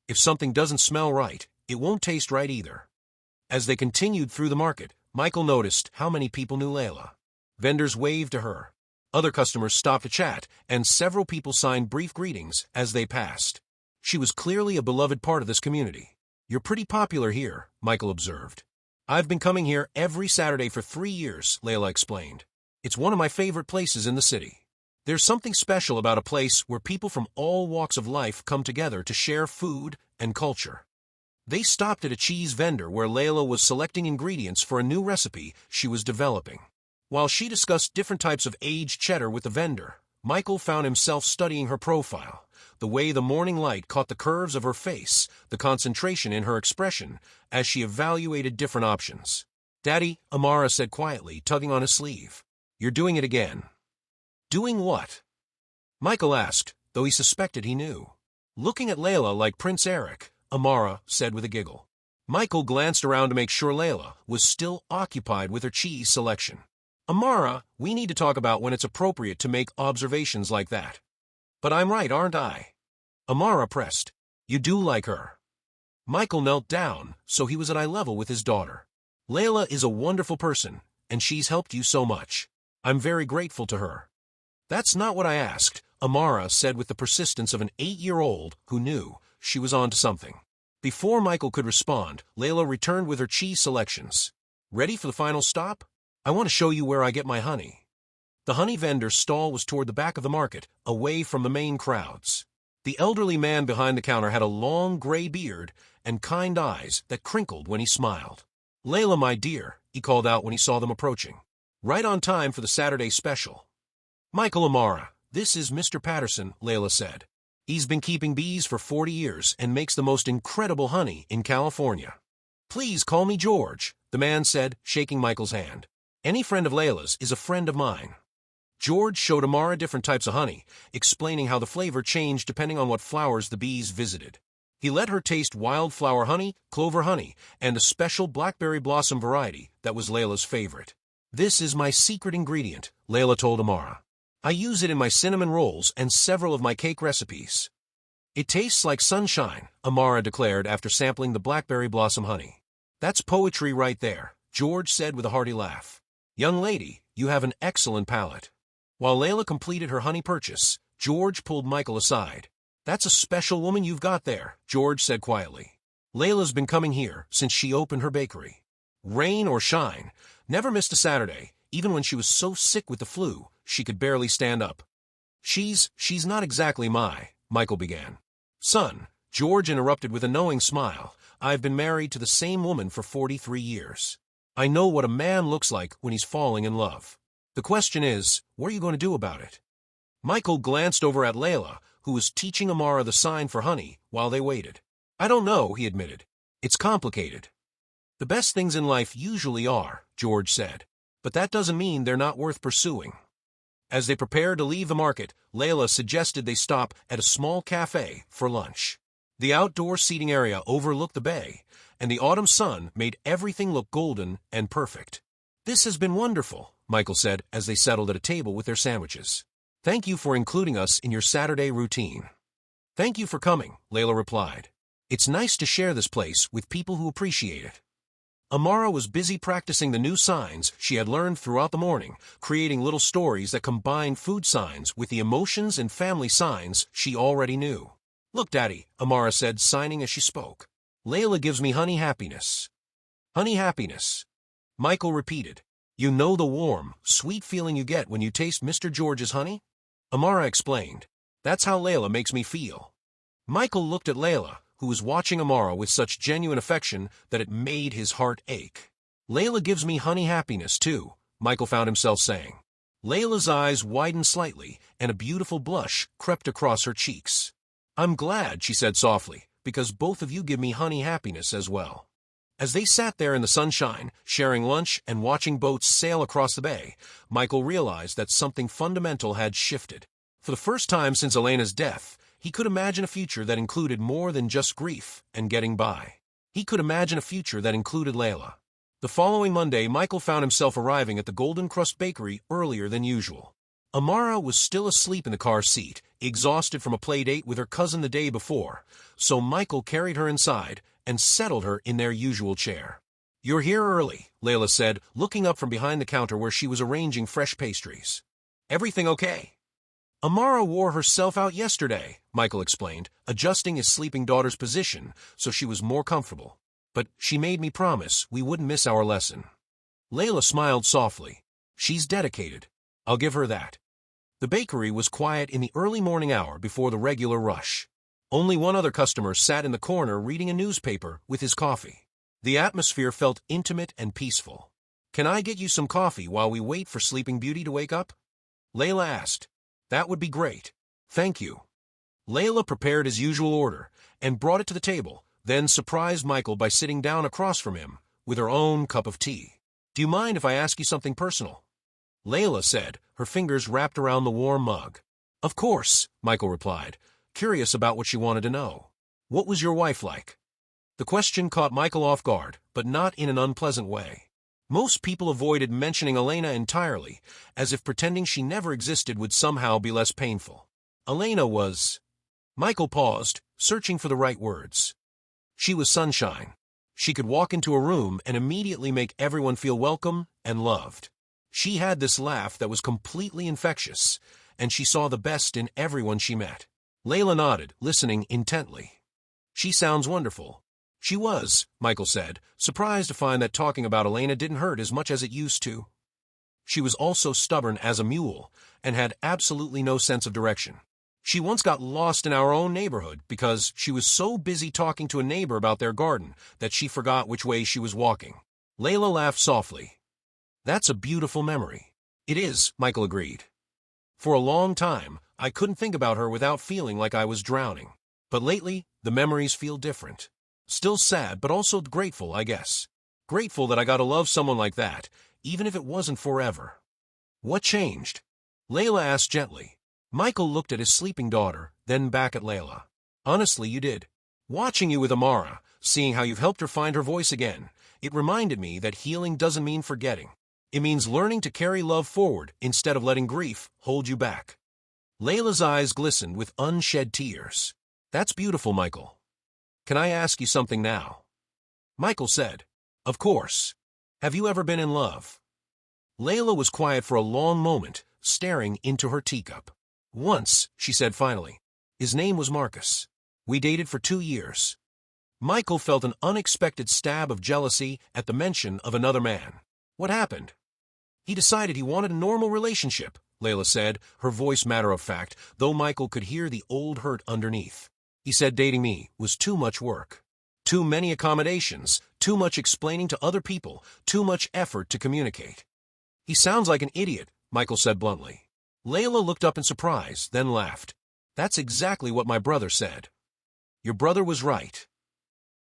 If something doesn't smell right, it won't taste right either. As they continued through the market, Michael noticed how many people knew Layla. Vendors waved to her. Other customers stopped to chat, and several people signed brief greetings as they passed. She was clearly a beloved part of this community. You're pretty popular here, Michael observed. I've been coming here every Saturday for 3 years, Layla explained. It's one of my favorite places in the city. There's something special about a place where people from all walks of life come together to share food and culture. They stopped at a cheese vendor where Layla was selecting ingredients for a new recipe she was developing. While she discussed different types of aged cheddar with the vendor, Michael found himself studying her profile, the way the morning light caught the curves of her face, the concentration in her expression, as she evaluated different options. Daddy, Amara said quietly, tugging on his sleeve. You're doing it again. Doing what? Michael asked, though he suspected he knew. Looking at Layla like Prince Eric, Amara said with a giggle. Michael glanced around to make sure Layla was still occupied with her cheese selection. Amara, we need to talk about when it's appropriate to make observations like that. But I'm right, aren't I? Amara pressed. You do like her. Michael knelt down, so he was at eye level with his daughter. Layla is a wonderful person, and she's helped you so much. I'm very grateful to her. That's not what I asked, Amara said with the persistence of an 8-year-old who knew she was on to something. Before Michael could respond, Layla returned with her cheese selections. Ready for the final stop? I want to show you where I get my honey. The honey vendor's stall was toward the back of the market, away from the main crowds. The elderly man behind the counter had a long gray beard and kind eyes that crinkled when he smiled. Layla, my dear, he called out when he saw them approaching. Right on time for the Saturday special. Michael, Amara, this is Mr. Patterson, Layla said. He's been keeping bees for 40 years and makes the most incredible honey in California. Please call me George, the man said, shaking Michael's hand. Any friend of Layla's is a friend of mine. George showed Amara different types of honey, explaining how the flavor changed depending on what flowers the bees visited. He let her taste wildflower honey, clover honey, and a special blackberry blossom variety that was Layla's favorite. This is my secret ingredient, Layla told Amara. I use it in my cinnamon rolls and several of my cake recipes. It tastes like sunshine, Amara declared after sampling the blackberry blossom honey. That's poetry right there, George said with a hearty laugh. Young lady, you have an excellent palate. While Layla completed her honey purchase, George pulled Michael aside. That's a special woman you've got there, George said quietly. Layla's been coming here since she opened her bakery. Rain or shine, never missed a Saturday, even when she was so sick with the flu, she could barely stand up. She's not exactly Michael began. Son, George interrupted with a knowing smile. I've been married to the same woman for 43 years. I know what a man looks like when he's falling in love. The question is, what are you going to do about it? Michael glanced over at Layla, who was teaching Amara the sign for honey while they waited. I don't know, he admitted. It's complicated. The best things in life usually are, George said. but that doesn't mean they're not worth pursuing. As they prepared to leave the market, Layla suggested they stop at a small cafe for lunch. The outdoor seating area overlooked the bay, and the autumn sun made everything look golden and perfect. "This has been wonderful," Michael said as they settled at a table with their sandwiches. "Thank you for including us in your Saturday routine." "Thank you for coming," Layla replied. "It's nice to share this place with people who appreciate it." Amara was busy practicing the new signs she had learned throughout the morning, creating little stories that combined food signs with the emotions and family signs she already knew. "Look, Daddy," Amara said, signing as she spoke. "Layla gives me honey happiness." "Honey happiness," Michael repeated. "You know the warm, sweet feeling you get when you taste Mr. George's honey?" Amara explained. "That's how Layla makes me feel." Michael looked at Layla, who was watching Amara with such genuine affection that it made his heart ache. "Layla gives me honey happiness, too," Michael found himself saying. Layla's eyes widened slightly, and a beautiful blush crept across her cheeks. "I'm glad," she said softly, "because both of you give me honey happiness as well." As they sat there in the sunshine, sharing lunch and watching boats sail across the bay, Michael realized that something fundamental had shifted. For the first time since Elena's death, he could imagine a future that included more than just grief and getting by. He could imagine a future that included Layla. The following Monday, Michael found himself arriving at the Golden Crust Bakery earlier than usual. Amara was still asleep in the car seat, exhausted from a play date with her cousin the day before, so Michael carried her inside and settled her in their usual chair. "You're here early," Layla said, looking up from behind the counter where she was arranging fresh pastries. "Everything okay?" "Amara wore herself out yesterday," Michael explained, adjusting his sleeping daughter's position so she was more comfortable. "But she made me promise we wouldn't miss our lesson." Layla smiled softly. "She's dedicated. I'll give her that." The bakery was quiet in the early morning hour before the regular rush. Only one other customer sat in the corner reading a newspaper with his coffee. The atmosphere felt intimate and peaceful. "Can I get you some coffee while we wait for Sleeping Beauty to wake up?" Layla asked. "That would be great. Thank you." Layla prepared his usual order and brought it to the table, then surprised Michael by sitting down across from him with her own cup of tea. "Do you mind if I ask you something personal?" Layla said, her fingers wrapped around the warm mug. "Of course," Michael replied, curious about what she wanted to know. "What was your wife like?" The question caught Michael off guard, but not in an unpleasant way. Most people avoided mentioning Elena entirely, as if pretending she never existed would somehow be less painful. Elena was... Michael paused, searching for the right words. She was sunshine. She could walk into a room and immediately make everyone feel welcome and loved. She had this laugh that was completely infectious, and she saw the best in everyone she met. Layla nodded, listening intently. "She sounds wonderful." "She was," Michael said, surprised to find that talking about Elena didn't hurt as much as it used to. "She was also stubborn as a mule, and had absolutely no sense of direction. She once got lost in our own neighborhood because she was so busy talking to a neighbor about their garden that she forgot which way she was walking." Layla laughed softly. "That's a beautiful memory." "It is," Michael agreed. "For a long time, I couldn't think about her without feeling like I was drowning. But lately, the memories feel different. Still sad, but also grateful, I guess. Grateful that I got to love someone like that, even if it wasn't forever." "What changed?" Layla asked gently. Michael looked at his sleeping daughter, then back at Layla. "Honestly, you did. Watching you with Amara, seeing how you've helped her find her voice again, it reminded me that healing doesn't mean forgetting. It means learning to carry love forward instead of letting grief hold you back." Layla's eyes glistened with unshed tears. "That's beautiful, Michael. Can I ask you something now?" Michael said, "Of course. Have you ever been in love?" Layla was quiet for a long moment, staring into her teacup. "Once," she said finally. "His name was Marcus. We dated for 2 years." Michael felt an unexpected stab of jealousy at the mention of another man. "What happened?" "He decided he wanted a normal relationship," Layla said, her voice matter-of-fact, though Michael could hear the old hurt underneath. "He said dating me was too much work. Too many accommodations, too much explaining to other people, too much effort to communicate." "He sounds like an idiot," Michael said bluntly. Layla looked up in surprise, then laughed. "That's exactly what my brother said." "Your brother was right."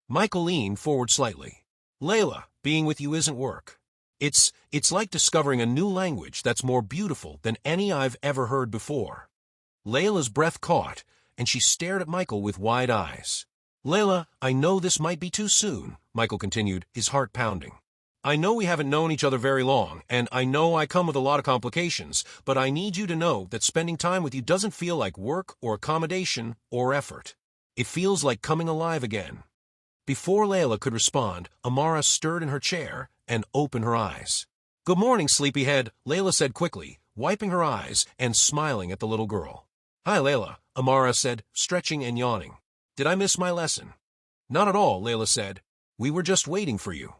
Michael leaned forward slightly. "Layla, being with you isn't work. It's like discovering a new language that's more beautiful than any I've ever heard before. Layla's breath caught, and she stared at Michael with wide eyes. Layla, I know this might be too soon, Michael continued, his heart pounding. I know we haven't known each other very long, and I know I come with a lot of complications, but I need you to know that spending time with you doesn't feel like work or accommodation or effort. It feels like coming alive again. Before Layla could respond, Amara stirred in her chair and opened her eyes. Good morning, sleepyhead, Layla said quickly, wiping her eyes and smiling at the little girl. Hi, Layla, Amara said, stretching and yawning. Did I miss my lesson? Not at all, Layla said. We were just waiting for you.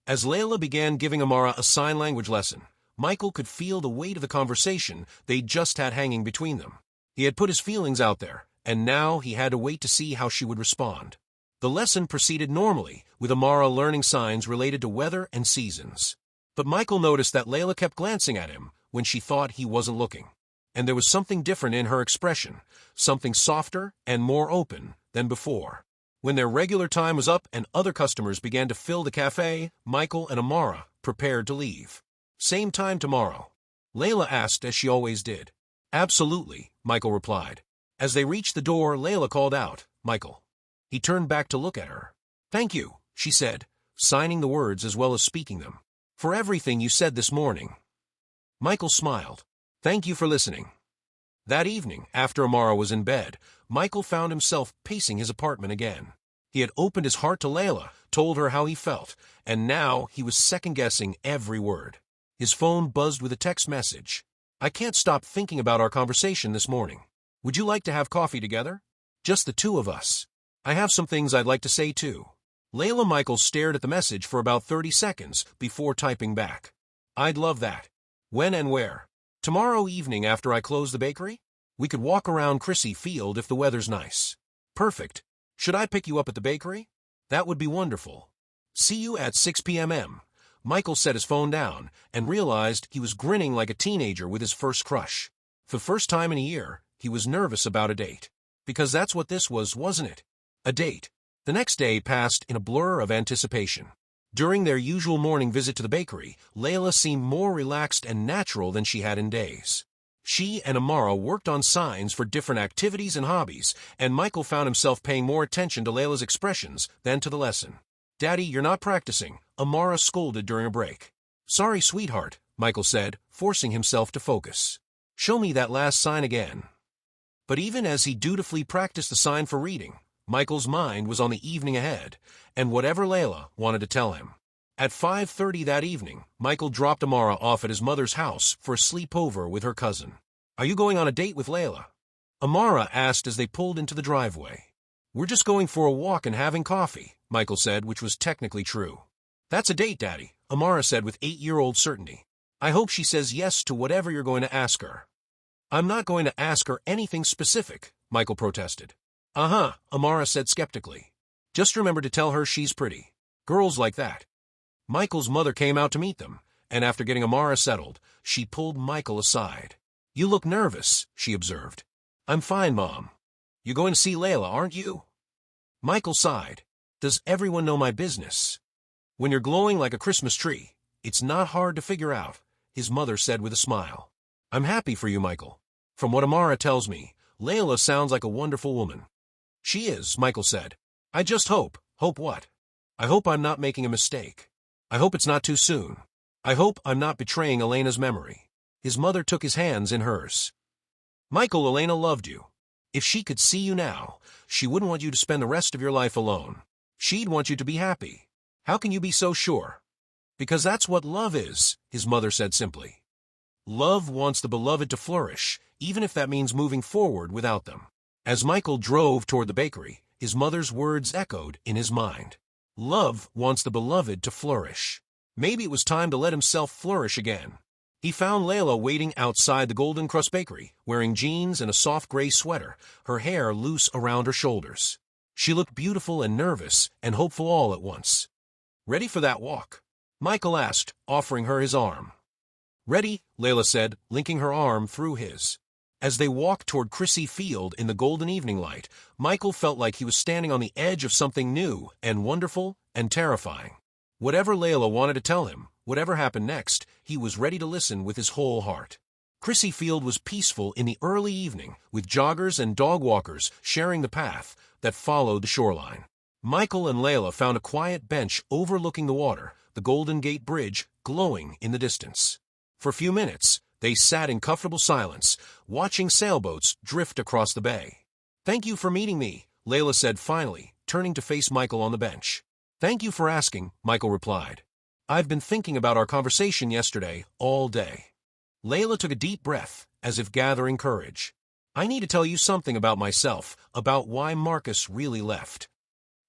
As Layla began giving Amara a sign language lesson, Michael could feel the weight of the conversation they'd just had hanging between them. He had put his feelings out there, and now he had to wait to see how she would respond. The lesson proceeded normally, with Amara learning signs related to weather and seasons. But Michael noticed that Layla kept glancing at him when she thought he wasn't looking. And there was something different in her expression, something softer and more open than before. When their regular time was up and other customers began to fill the cafe, Michael and Amara prepared to leave. Same time tomorrow? Layla asked as she always did. Absolutely, Michael replied. As they reached the door, Layla called out, Michael. He turned back to look at her. Thank you, she said, signing the words as well as speaking them. For everything you said this morning. Michael smiled. Thank you for listening. That evening, after Amara was in bed, Michael found himself pacing his apartment again. He had opened his heart to Layla, told her how he felt, and now he was second-guessing every word. His phone buzzed with a text message. I can't stop thinking about our conversation this morning. Would you like to have coffee together? Just the two of us. I have some things I'd like to say too. Layla Michael stared at the message for about 30 seconds before typing back. I'd love that. When and where? Tomorrow evening after I close the bakery? We could walk around Crissy Field if the weather's nice. Perfect. Should I pick you up at the bakery? That would be wonderful. See you at 6 p.m. Michael set his phone down and realized he was grinning like a teenager with his first crush. For the first time in a year, he was nervous about a date. Because that's what this was, wasn't it? A date. The next day passed in a blur of anticipation. During their usual morning visit to the bakery, Layla seemed more relaxed and natural than she had in days. She and Amara worked on signs for different activities and hobbies, and Michael found himself paying more attention to Layla's expressions than to the lesson. Daddy, you're not practicing, Amara scolded during a break. Sorry, sweetheart, Michael said, forcing himself to focus. Show me that last sign again. But even as he dutifully practiced the sign for reading, Michael's mind was on the evening ahead, and whatever Layla wanted to tell him. At 5:30 that evening, Michael dropped Amara off at his mother's house for a sleepover with her cousin. Are you going on a date with Layla? Amara asked as they pulled into the driveway. We're just going for a walk and having coffee, Michael said, which was technically true. That's a date, Daddy, Amara said with 8-year-old certainty. I hope she says yes to whatever you're going to ask her. I'm not going to ask her anything specific, Michael protested. Uh-huh, Amara said skeptically. Just remember to tell her she's pretty. Girls like that. Michael's mother came out to meet them, and after getting Amara settled, she pulled Michael aside. You look nervous, she observed. I'm fine, Mom. You're going to see Layla, aren't you? Michael sighed. Does everyone know my business? When you're glowing like a Christmas tree, it's not hard to figure out, his mother said with a smile. I'm happy for you, Michael. From what Amara tells me, Layla sounds like a wonderful woman. She is, Michael said. I just hope. Hope what? I hope I'm not making a mistake. I hope it's not too soon. I hope I'm not betraying Elena's memory. His mother took his hands in hers. Michael, Elena loved you. If she could see you now, she wouldn't want you to spend the rest of your life alone. She'd want you to be happy. How can you be so sure? Because that's what love is, his mother said simply. Love wants the beloved to flourish, even if that means moving forward without them. As Michael drove toward the bakery, his mother's words echoed in his mind. Love wants the beloved to flourish. Maybe it was time to let himself flourish again. He found Layla waiting outside the Golden Crust Bakery, wearing jeans and a soft gray sweater, her hair loose around her shoulders. She looked beautiful and nervous and hopeful all at once. Ready for that walk? Michael asked, offering her his arm. Ready, Layla said, linking her arm through his. As they walked toward Crissy Field in the golden evening light, Michael felt like he was standing on the edge of something new and wonderful and terrifying. Whatever Layla wanted to tell him Whatever happened next, he was ready to listen with his whole heart. Crissy Field was peaceful in the early evening, with joggers and dog walkers sharing the path that followed the shoreline. Michael and Layla found a quiet bench overlooking the water, the Golden Gate Bridge glowing in the distance. For a few minutes, they sat in comfortable silence, watching sailboats drift across the bay. "Thank you for meeting me," Layla said finally, turning to face Michael on the bench. "Thank you for asking," Michael replied. "I've been thinking about our conversation yesterday all day." Layla took a deep breath, as if gathering courage. "I need to tell you something about myself, about why Marcus really left."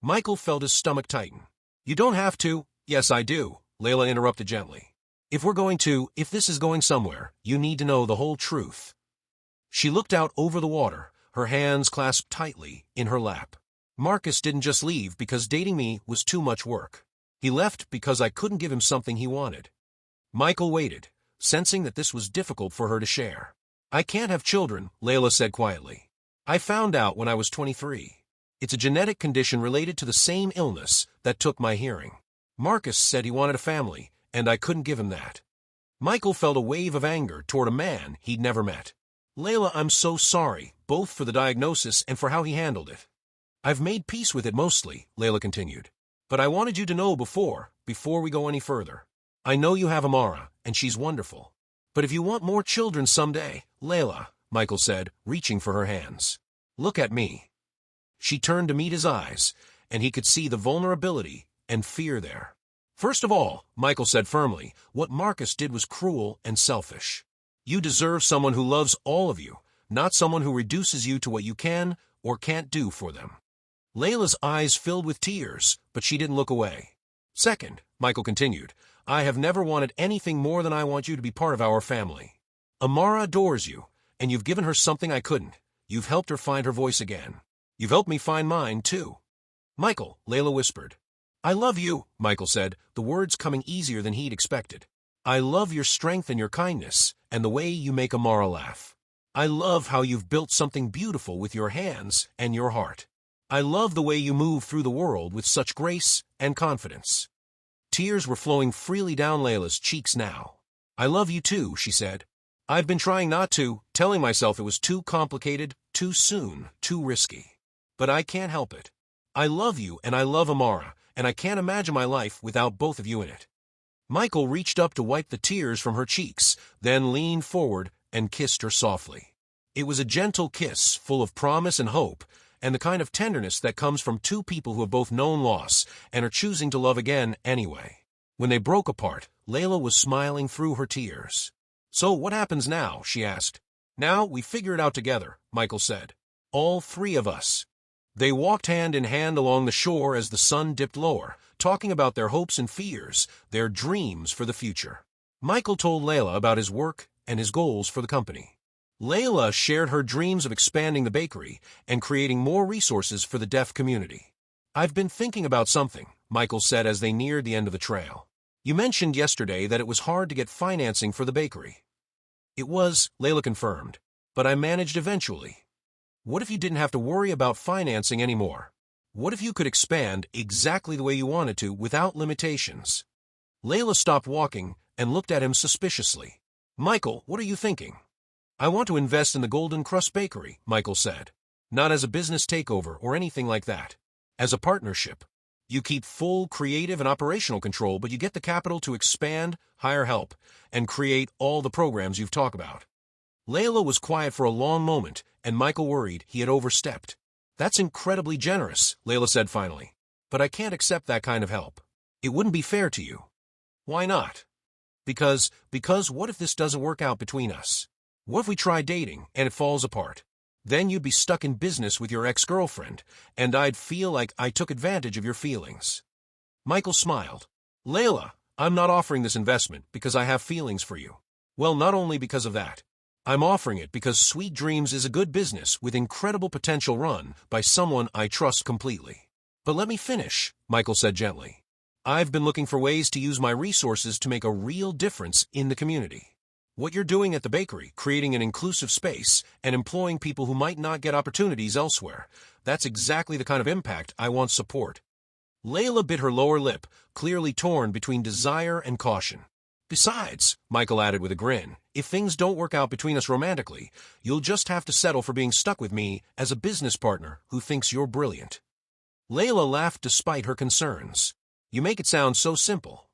Michael felt his stomach tighten. "You don't have to." "Yes, I do," Layla interrupted gently. If this is going somewhere, you need to know the whole truth." She looked out over the water, her hands clasped tightly in her lap. "Marcus didn't just leave because dating me was too much work. He left because I couldn't give him something he wanted." Michael waited, sensing that this was difficult for her to share. "I can't have children," Layla said quietly. "I found out when I was 23. It's a genetic condition related to the same illness that took my hearing. Marcus said he wanted a family, and I couldn't give him that." Michael felt a wave of anger toward a man he'd never met. "Layla, I'm so sorry, both for the diagnosis and for how he handled it." "I've made peace with it mostly," Layla continued. "But I wanted you to know before we go any further. I know you have Amara, and she's wonderful. But if you want more children someday, Layla," Michael said, reaching for her hands, "look at me." She turned to meet his eyes, and he could see the vulnerability and fear there. "First of all," Michael said firmly, "what Marcus did was cruel and selfish. You deserve someone who loves all of you, not someone who reduces you to what you can or can't do for them." Layla's eyes filled with tears, but she didn't look away. "Second," Michael continued, "I have never wanted anything more than I want you to be part of our family. Amara adores you, and you've given her something I couldn't. You've helped her find her voice again. You've helped me find mine, too." "Michael," Layla whispered. "I love you," Michael said, the words coming easier than he'd expected. "I love your strength and your kindness, and the way you make Amara laugh. I love how you've built something beautiful with your hands and your heart. I love the way you move through the world with such grace and confidence." Tears were flowing freely down Layla's cheeks now. "I love you too," she said. "I've been trying not to, telling myself it was too complicated, too soon, too risky. But I can't help it. I love you and I love Amara, and I can't imagine my life without both of you in it." Michael reached up to wipe the tears from her cheeks, then leaned forward and kissed her softly. It was a gentle kiss, full of promise and hope, and the kind of tenderness that comes from two people who have both known loss and are choosing to love again anyway. When they broke apart, Layla was smiling through her tears. "So what happens now?" she asked. "Now we figure it out together," Michael said. "All three of us." They walked hand in hand along the shore as the sun dipped lower, talking about their hopes and fears, their dreams for the future. Michael told Layla about his work and his goals for the company. Layla shared her dreams of expanding the bakery and creating more resources for the deaf community. "I've been thinking about something," Michael said as they neared the end of the trail. "You mentioned yesterday that it was hard to get financing for the bakery." "It was," Layla confirmed, "but I managed eventually." "What if you didn't have to worry about financing anymore? What if you could expand exactly the way you wanted to without limitations?" Layla stopped walking and looked at him suspiciously. "Michael, what are you thinking?" "I want to invest in the Golden Crust Bakery," Michael said. "Not as a business takeover or anything like that. As a partnership. You keep full creative and operational control, but you get the capital to expand, hire help, and create all the programs you've talked about." Layla was quiet for a long moment, and Michael worried he had overstepped. "That's incredibly generous," Layla said finally. "But I can't accept that kind of help. It wouldn't be fair to you." "Why not?" Because what if this doesn't work out between us? What if we try dating and it falls apart? Then you'd be stuck in business with your ex-girlfriend, and I'd feel like I took advantage of your feelings." Michael smiled. "Layla, I'm not offering this investment because I have feelings for you. Well, not only because of that. I'm offering it because Sweet Dreams is a good business with incredible potential run by someone I trust completely." "But let me finish," Michael said gently. "I've been looking for ways to use my resources to make a real difference in the community. What you're doing at the bakery, creating an inclusive space and employing people who might not get opportunities elsewhere, that's exactly the kind of impact I want to support." Layla bit her lower lip, clearly torn between desire and caution. Besides, Michael added with a grin, if things don't work out between us romantically, you'll just have to settle for being stuck with me as a business partner who thinks you're brilliant. Layla laughed despite her concerns. You make it sound so simple.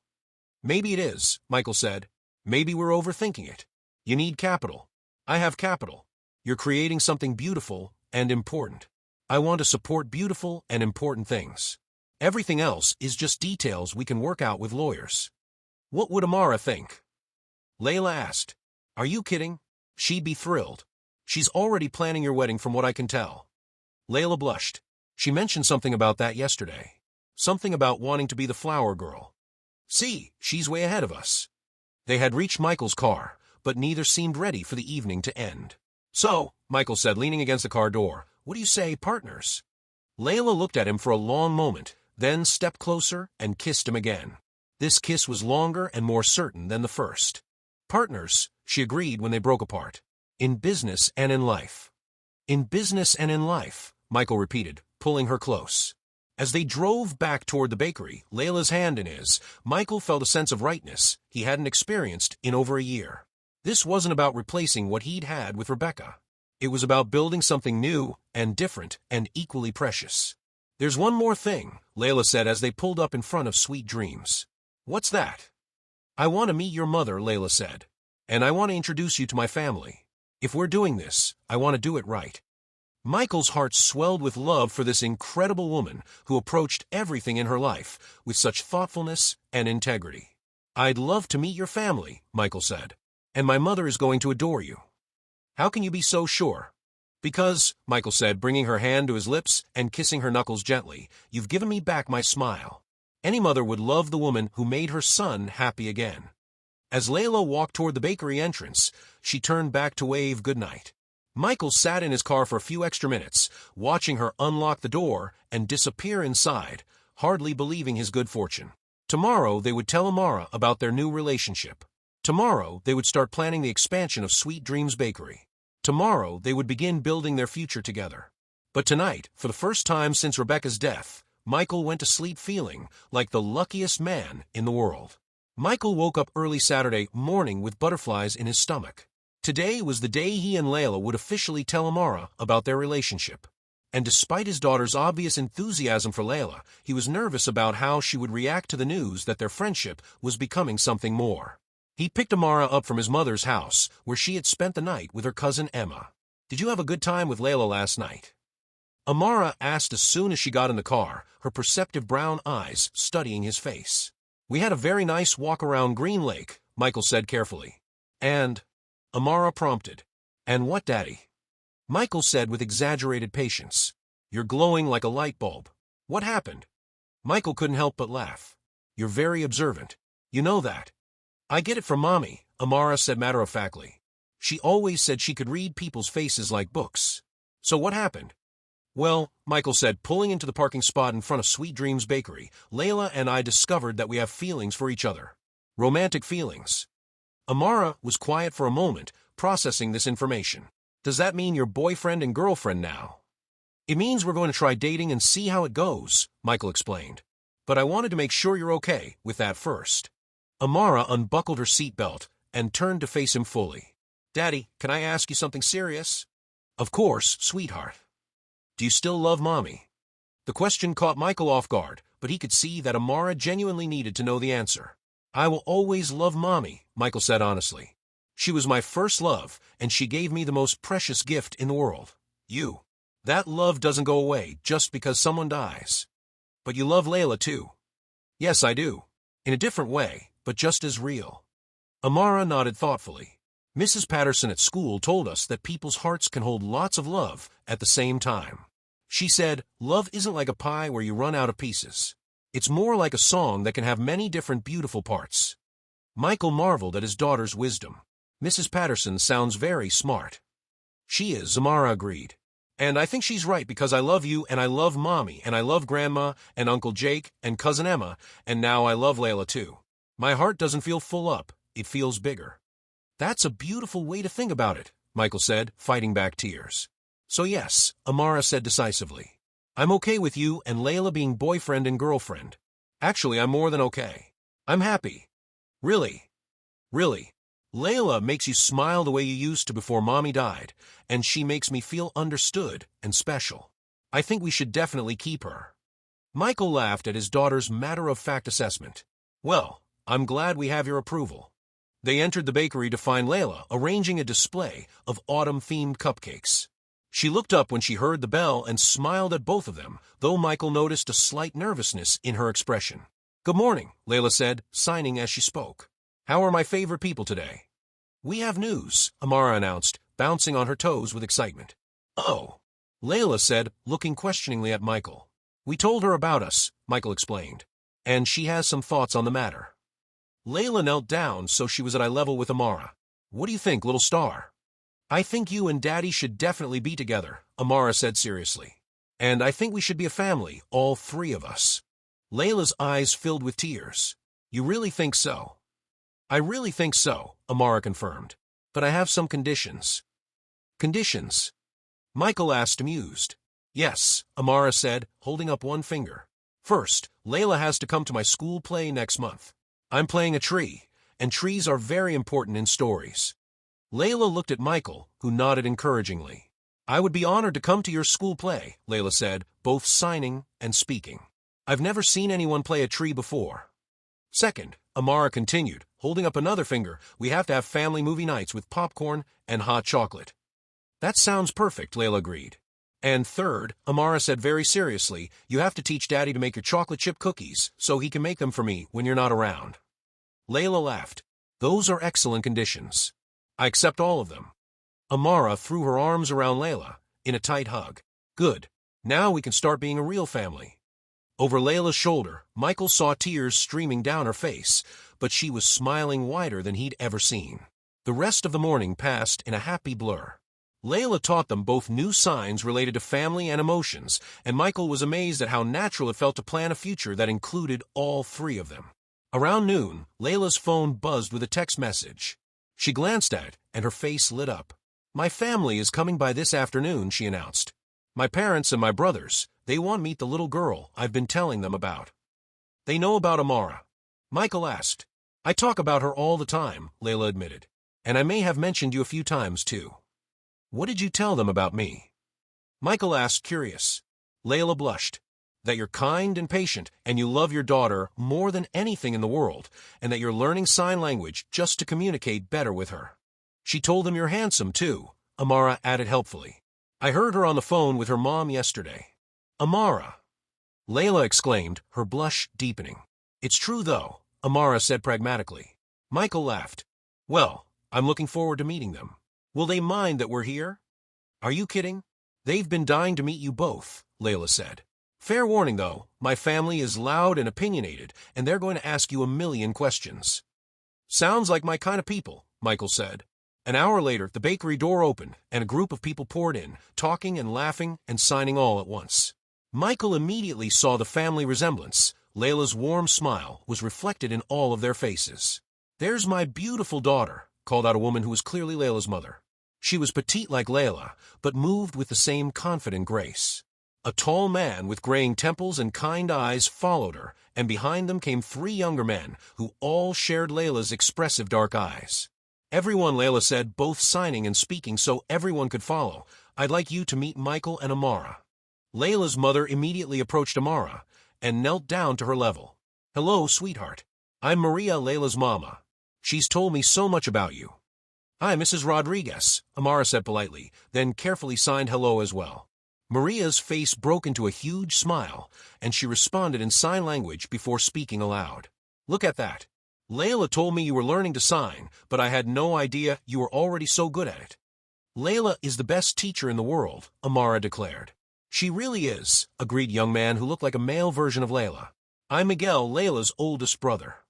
Maybe it is, Michael said. Maybe we're overthinking it. You need capital. I have capital. You're creating something beautiful and important. I want to support beautiful and important things. Everything else is just details we can work out with lawyers. What would Amara think? Layla asked. Are you kidding? She'd be thrilled. She's already planning your wedding from what I can tell. Layla blushed. She mentioned something about that yesterday. Something about wanting to be the flower girl. See, she's way ahead of us. They had reached Michael's car, but neither seemed ready for the evening to end. So, Michael said, leaning against the car door, what do you say, partners? Layla looked at him for a long moment, then stepped closer and kissed him again. This kiss was longer and more certain than the first. Partners, she agreed when they broke apart. In business and in life. In business and in life, Michael repeated, pulling her close. As they drove back toward the bakery, Layla's hand in his, Michael felt a sense of rightness he hadn't experienced in over a year. This wasn't about replacing what he'd had with Rebecca. It was about building something new and different and equally precious. There's one more thing, Layla said as they pulled up in front of Sweet Dreams. What's that? I want to meet your mother, Layla said. And I want to introduce you to my family. If we're doing this, I want to do it right. Michael's heart swelled with love for this incredible woman who approached everything in her life with such thoughtfulness and integrity. I'd love to meet your family, Michael said. And my mother is going to adore you. How can you be so sure? Because, Michael said, bringing her hand to his lips and kissing her knuckles gently, you've given me back my smile. Any mother would love the woman who made her son happy again. As Layla walked toward the bakery entrance, she turned back to wave goodnight. Michael sat in his car for a few extra minutes, watching her unlock the door and disappear inside, hardly believing his good fortune. Tomorrow they would tell Amara about their new relationship. Tomorrow they would start planning the expansion of Sweet Dreams Bakery. Tomorrow they would begin building their future together. But tonight, for the first time since Rebecca's death, Michael went to sleep feeling like the luckiest man in the world. Michael woke up early Saturday morning with butterflies in his stomach. Today was the day he and Layla would officially tell Amara about their relationship. And despite his daughter's obvious enthusiasm for Layla, he was nervous about how she would react to the news that their friendship was becoming something more. He picked Amara up from his mother's house, where she had spent the night with her cousin Emma. Did you have a good time with Layla last night? Amara asked as soon as she got in the car, her perceptive brown eyes studying his face. We had a very nice walk around Green Lake, Michael said carefully. And? Amara prompted. And what, Daddy? Michael said with exaggerated patience. You're glowing like a light bulb. What happened? Michael couldn't help but laugh. You're very observant. You know that. I get it from Mommy, Amara said matter-of-factly. She always said she could read people's faces like books. So what happened? Well, Michael said, pulling into the parking spot in front of Sweet Dreams Bakery, Layla and I discovered that we have feelings for each other. Romantic feelings. Amara was quiet for a moment, processing this information. Does that mean you're boyfriend and girlfriend now? It means we're going to try dating and see how it goes, Michael explained. But I wanted to make sure you're okay with that first. Amara unbuckled her seatbelt and turned to face him fully. Daddy, can I ask you something serious? Of course, sweetheart. Do you still love Mommy? The question caught Michael off guard, but he could see that Amara genuinely needed to know the answer. I will always love Mommy, Michael said honestly. She was my first love, and she gave me the most precious gift in the world. You. That love doesn't go away just because someone dies. But you love Layla too. Yes, I do. In a different way, but just as real. Amara nodded thoughtfully. Mrs. Patterson at school told us that people's hearts can hold lots of love at the same time. She said, love isn't like a pie where you run out of pieces. It's more like a song that can have many different beautiful parts. Michael marveled at his daughter's wisdom. Mrs. Patterson sounds very smart. She is, Amara agreed. And I think she's right because I love you and I love Mommy and I love Grandma and Uncle Jake and Cousin Emma and now I love Layla too. My heart doesn't feel full up, it feels bigger. That's a beautiful way to think about it, Michael said, fighting back tears. So yes, Amara said decisively. I'm okay with you and Layla being boyfriend and girlfriend. Actually, I'm more than okay. I'm happy. Really. Really. Layla makes you smile the way you used to before Mommy died, and she makes me feel understood and special. I think we should definitely keep her. Michael laughed at his daughter's matter-of-fact assessment. Well, I'm glad we have your approval. They entered the bakery to find Layla arranging a display of autumn-themed cupcakes. She looked up when she heard the bell and smiled at both of them, though Michael noticed a slight nervousness in her expression. "Good morning," Layla said, signing as she spoke. "How are my favorite people today?" "We have news," Amara announced, bouncing on her toes with excitement. "Oh," Layla said, looking questioningly at Michael. "We told her about us," Michael explained, "and she has some thoughts on the matter." Layla knelt down so she was at eye level with Amara. "What do you think, little star?" "I think you and Daddy should definitely be together," Amara said seriously. "And I think we should be a family, all three of us." Layla's eyes filled with tears. "You really think so?" "I really think so," Amara confirmed. "But I have some conditions." "Conditions?" Michael asked, amused. "Yes," Amara said, holding up one finger. "First, Layla has to come to my school play next month. I'm playing a tree, and trees are very important in stories." Layla looked at Michael, who nodded encouragingly. "I would be honored to come to your school play," Layla said, both signing and speaking. "I've never seen anyone play a tree before." "Second," Amara continued, holding up another finger, "we have to have family movie nights with popcorn and hot chocolate." "That sounds perfect," Layla agreed. "And third," Amara said very seriously, "you have to teach Daddy to make your chocolate chip cookies so he can make them for me when you're not around." Layla laughed. "Those are excellent conditions. I accept all of them." Amara threw her arms around Layla in a tight hug. "Good. Now we can start being a real family." Over Layla's shoulder, Michael saw tears streaming down her face, but she was smiling wider than he'd ever seen. The rest of the morning passed in a happy blur. Layla taught them both new signs related to family and emotions, and Michael was amazed at how natural it felt to plan a future that included all three of them. Around noon, Layla's phone buzzed with a text message. She glanced at it, and her face lit up. "My family is coming by this afternoon," she announced. "My parents and my brothers. They want to meet the little girl I've been telling them about." "They know about Amara?" Michael asked. "I talk about her all the time," Layla admitted. "And I may have mentioned you a few times, too." "What did you tell them about me?" Michael asked, curious. Layla blushed. "That you're kind and patient, and you love your daughter more than anything in the world, and that you're learning sign language just to communicate better with her." "She told them you're handsome, too," Amara added helpfully. "I heard her on the phone with her mom yesterday." "Amara!" Layla exclaimed, her blush deepening. "It's true, though," Amara said pragmatically. Michael laughed. "Well, I'm looking forward to meeting them. Will they mind that we're here?" "Are you kidding? They've been dying to meet you both," Layla said. "Fair warning, though, my family is loud and opinionated, and they're going to ask you a million questions." "Sounds like my kind of people," Michael said. An hour later, the bakery door opened, and a group of people poured in, talking and laughing and signing all at once. Michael immediately saw the family resemblance. Layla's warm smile was reflected in all of their faces. "There's my beautiful daughter," called out a woman who was clearly Layla's mother. She was petite like Layla, but moved with the same confident grace. A tall man with graying temples and kind eyes followed her, and behind them came three younger men, who all shared Layla's expressive dark eyes. "Everyone," Layla said, both signing and speaking so everyone could follow, "I'd like you to meet Michael and Amara." Layla's mother immediately approached Amara and knelt down to her level. "Hello, sweetheart. I'm Maria, Layla's mama. She's told me so much about you." "Hi, Mrs. Rodriguez," Amara said politely, then carefully signed hello as well. Maria's face broke into a huge smile, and she responded in sign language before speaking aloud. "Look at that. Layla told me you were learning to sign, but I had no idea you were already so good at it." "Layla is the best teacher in the world," Amara declared. "She really is," agreed a young man who looked like a male version of Layla. "I'm Miguel, Layla's oldest brother."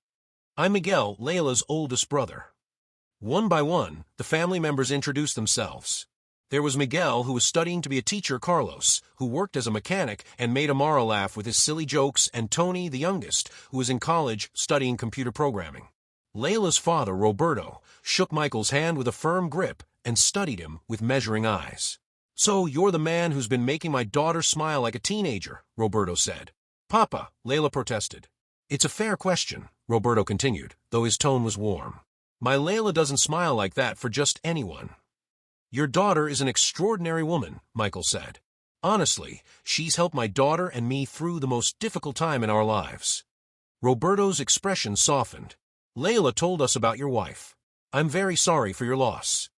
One by one, the family members introduced themselves. There was Miguel, who was studying to be a teacher, Carlos, who worked as a mechanic and made Amara laugh with his silly jokes, and Tony, the youngest, who was in college studying computer programming. Layla's father, Roberto, shook Michael's hand with a firm grip and studied him with measuring eyes. "So you're the man who's been making my daughter smile like a teenager," Roberto said. "Papa," Layla protested. "It's a fair question," Roberto continued, though his tone was warm. My Layla doesn't smile like that for just anyone. Your daughter is an extraordinary woman, Michael said. Honestly, she's helped my daughter and me through the most difficult time in our lives. Roberto's expression softened. Layla told us about your wife. I'm very sorry for your loss.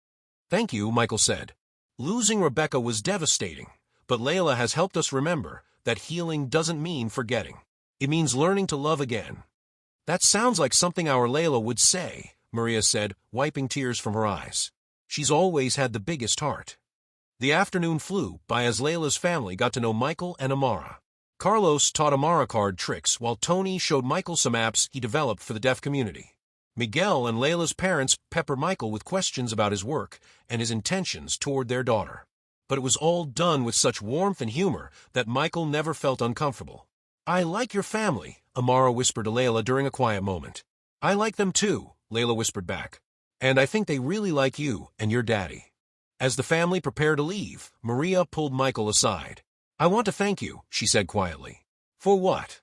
Thank you, Michael said. Losing Rebecca was devastating, but Layla has helped us remember that healing doesn't mean forgetting. It means learning to love again. That sounds like something our Layla would say, Maria said, wiping tears from her eyes. She's always had the biggest heart. The afternoon flew by as Layla's family got to know Michael and Amara. Carlos taught Amara card tricks while Tony showed Michael some apps he developed for the deaf community. Miguel and Layla's parents peppered Michael with questions about his work and his intentions toward their daughter. But it was all done with such warmth and humor that Michael never felt uncomfortable. I like your family, Amara whispered to Layla during a quiet moment. I like them too, Layla whispered back. And I think they really like you and your daddy. As the family prepared to leave, Maria pulled Michael aside. I want to thank you, she said quietly. For what?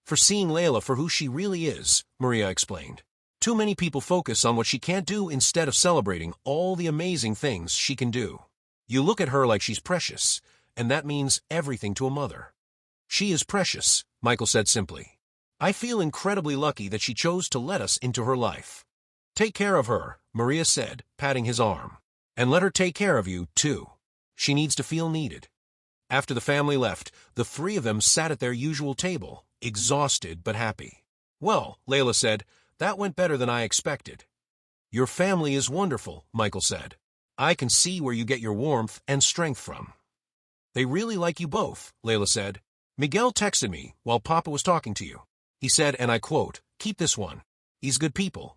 For seeing Layla for who she really is, Maria explained. Too many people focus on what she can't do instead of celebrating all the amazing things she can do. You look at her like she's precious, and that means everything to a mother. She is precious, Michael said simply. I feel incredibly lucky that she chose to let us into her life. Take care of her, Maria said, patting his arm. And let her take care of you, too. She needs to feel needed. After the family left, the three of them sat at their usual table, exhausted but happy. Well, Layla said, that went better than I expected. Your family is wonderful, Michael said. I can see where you get your warmth and strength from. They really like you both, Layla said. Miguel texted me while Papa was talking to you. He said, and I quote, keep this one. He's good people.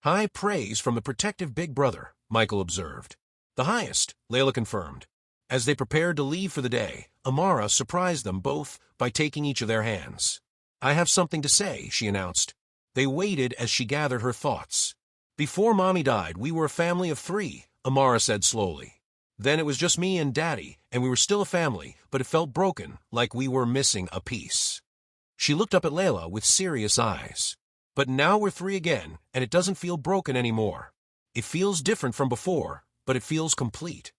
High praise from the protective big brother, Michael observed. The highest, Layla confirmed. As they prepared to leave for the day, Amara surprised them both by taking each of their hands. I have something to say, she announced. They waited as she gathered her thoughts. Before Mommy died, we were a family of 3, Amara said slowly. Then it was just me and Daddy, and we were still a family, but it felt broken, like we were missing a piece. She looked up at Layla with serious eyes. But now we're 3 again, and it doesn't feel broken anymore. It feels different from before, but it feels complete.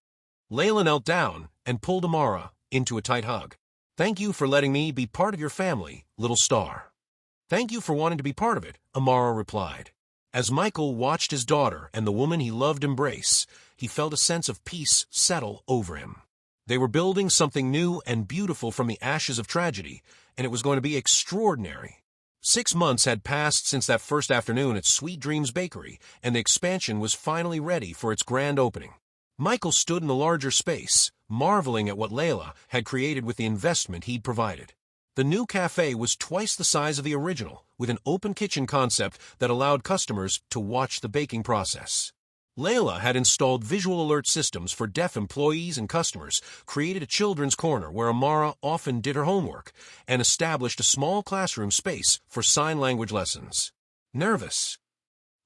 Layla knelt down and pulled Amara into a tight hug. Thank you for letting me be part of your family, little star. Thank you for wanting to be part of it, Amara replied. As Michael watched his daughter and the woman he loved embrace, he felt a sense of peace settle over him. They were building something new and beautiful from the ashes of tragedy, and it was going to be extraordinary. 6 months had passed since that first afternoon at Sweet Dreams Bakery, and the expansion was finally ready for its grand opening. Michael stood in the larger space, marveling at what Layla had created with the investment he'd provided. The new cafe was twice the size of the original, with an open kitchen concept that allowed customers to watch the baking process. Layla had installed visual alert systems for deaf employees and customers, created a children's corner where Amara often did her homework, and established a small classroom space for sign language lessons. Nervous?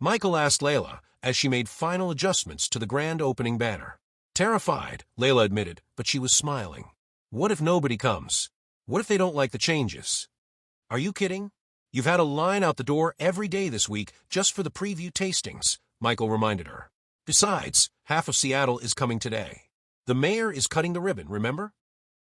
Michael asked Layla as she made final adjustments to the grand opening banner. Terrified, Layla admitted, but she was smiling. What if nobody comes? What if they don't like the changes? Are you kidding? You've had a line out the door every day this week just for the preview tastings, Michael reminded her. Besides, half of Seattle is coming today. The mayor is cutting the ribbon, remember?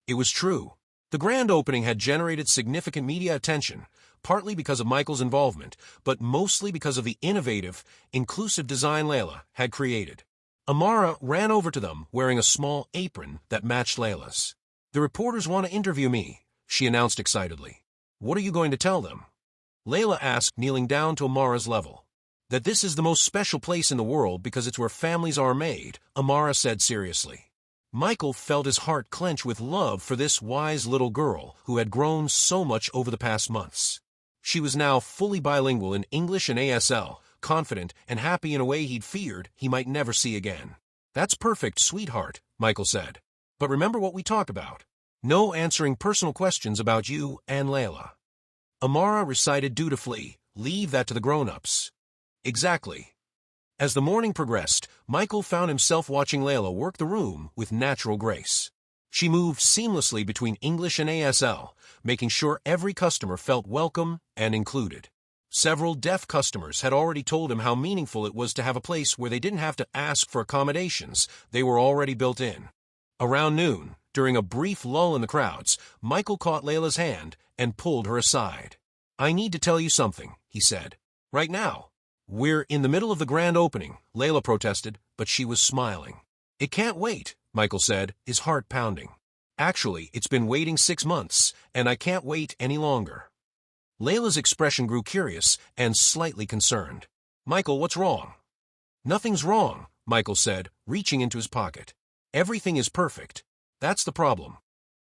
It was true. The grand opening had generated significant media attention, partly because of Michael's involvement, but mostly because of the innovative, inclusive design Layla had created. Amara ran over to them wearing a small apron that matched Layla's. The reporters want to interview me, she announced excitedly. What are you going to tell them? Layla asked, kneeling down to Amara's level. That this is the most special place in the world because it's where families are made, Amara said seriously. Michael felt his heart clench with love for this wise little girl who had grown so much over the past months. She was now fully bilingual in English and ASL, confident and happy in a way he'd feared he might never see again. That's perfect, sweetheart, Michael said. But remember what we talked about. No answering personal questions about you and Layla. Amara recited dutifully, leave that to the grown-ups. Exactly. As the morning progressed, Michael found himself watching Layla work the room with natural grace. She moved seamlessly between English and ASL, making sure every customer felt welcome and included. Several deaf customers had already told him how meaningful it was to have a place where they didn't have to ask for accommodations, they were already built in. Around noon, during a brief lull in the crowds, Michael caught Layla's hand and pulled her aside. "I need to tell you something," he said. "Right now." "We're in the middle of the grand opening," Layla protested, but she was smiling. "It can't wait," Michael said, his heart pounding. "Actually, it's been waiting 6 months, and I can't wait any longer." Layla's expression grew curious and slightly concerned. "Michael, what's wrong?" "Nothing's wrong," Michael said, reaching into his pocket. "Everything is perfect. That's the problem."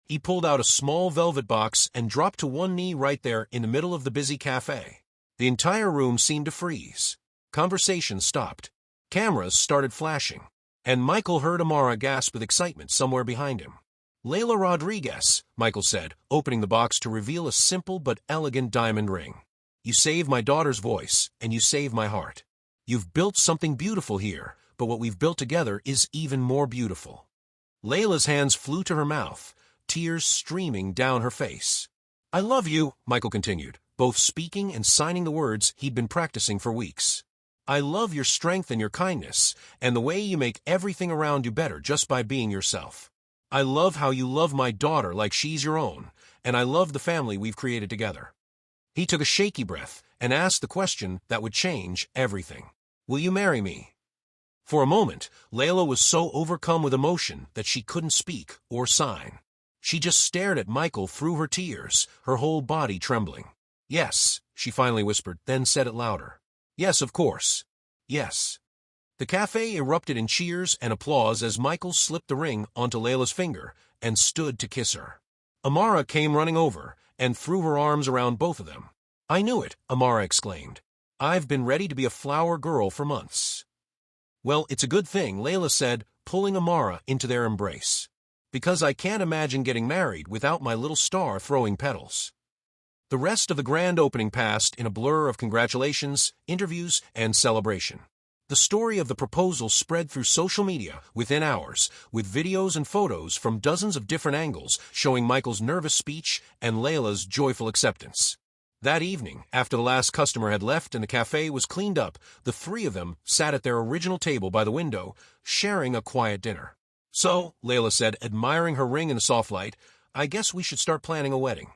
He pulled out a small velvet box and dropped to one knee right there in the middle of the busy cafe. The entire room seemed to freeze. Conversation stopped. Cameras started flashing. And Michael heard Amara gasp with excitement somewhere behind him. "Layla Rodriguez," Michael said, opening the box to reveal a simple but elegant diamond ring. "You save my daughter's voice, and you save my heart. You've built something beautiful here, but what we've built together is even more beautiful." Layla's hands flew to her mouth, tears streaming down her face. "I love you," Michael continued, both speaking and signing the words he'd been practicing for weeks. "I love your strength and your kindness, and the way you make everything around you better just by being yourself. I love how you love my daughter like she's your own, and I love the family we've created together." He took a shaky breath and asked the question that would change everything. "Will you marry me?" For a moment, Layla was so overcome with emotion that she couldn't speak or sign. She just stared at Michael through her tears, her whole body trembling. "Yes," she finally whispered, then said it louder. "Yes, of course. Yes." The cafe erupted in cheers and applause as Michael slipped the ring onto Layla's finger and stood to kiss her. Amara came running over and threw her arms around both of them. "I knew it," Amara exclaimed. "I've been ready to be a flower girl for months." "Well, it's a good thing," Layla said, pulling Amara into their embrace. "Because I can't imagine getting married without my little star throwing petals." The rest of the grand opening passed in a blur of congratulations, interviews, and celebration. The story of the proposal spread through social media within hours, with videos and photos from dozens of different angles showing Michael's nervous speech and Layla's joyful acceptance. That evening, after the last customer had left and the cafe was cleaned up, the three of them sat at their original table by the window, sharing a quiet dinner. "So," Layla said, admiring her ring in the soft light, "I guess we should start planning a wedding."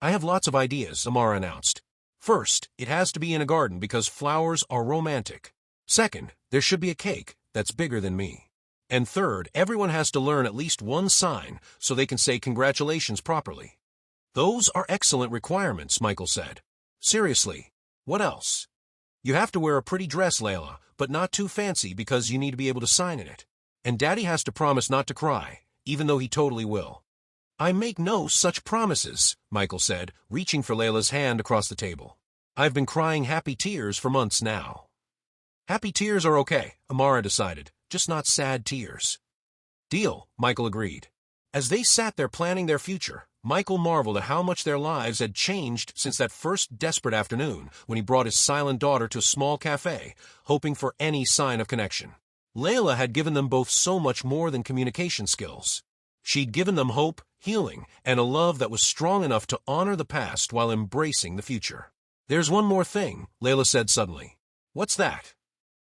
"I have lots of ideas," Amara announced. "First, it has to be in a garden because flowers are romantic. Second, there should be a cake that's bigger than me. And third, everyone has to learn at least one sign so they can say congratulations properly." "Those are excellent requirements," Michael said. "Seriously, what else?" "You have to wear a pretty dress, Layla, but not too fancy because you need to be able to sign in it. And Daddy has to promise not to cry, even though he totally will." "I make no such promises," Michael said, reaching for Layla's hand across the table. "I've been crying happy tears for months now." "Happy tears are okay," Amara decided, "just not sad tears." "Deal," Michael agreed. As they sat there planning their future, Michael marveled at how much their lives had changed since that first desperate afternoon when he brought his silent daughter to a small cafe, hoping for any sign of connection. Layla had given them both so much more than communication skills. She'd given them hope, healing, and a love that was strong enough to honor the past while embracing the future. "There's one more thing," Layla said suddenly. "What's that?"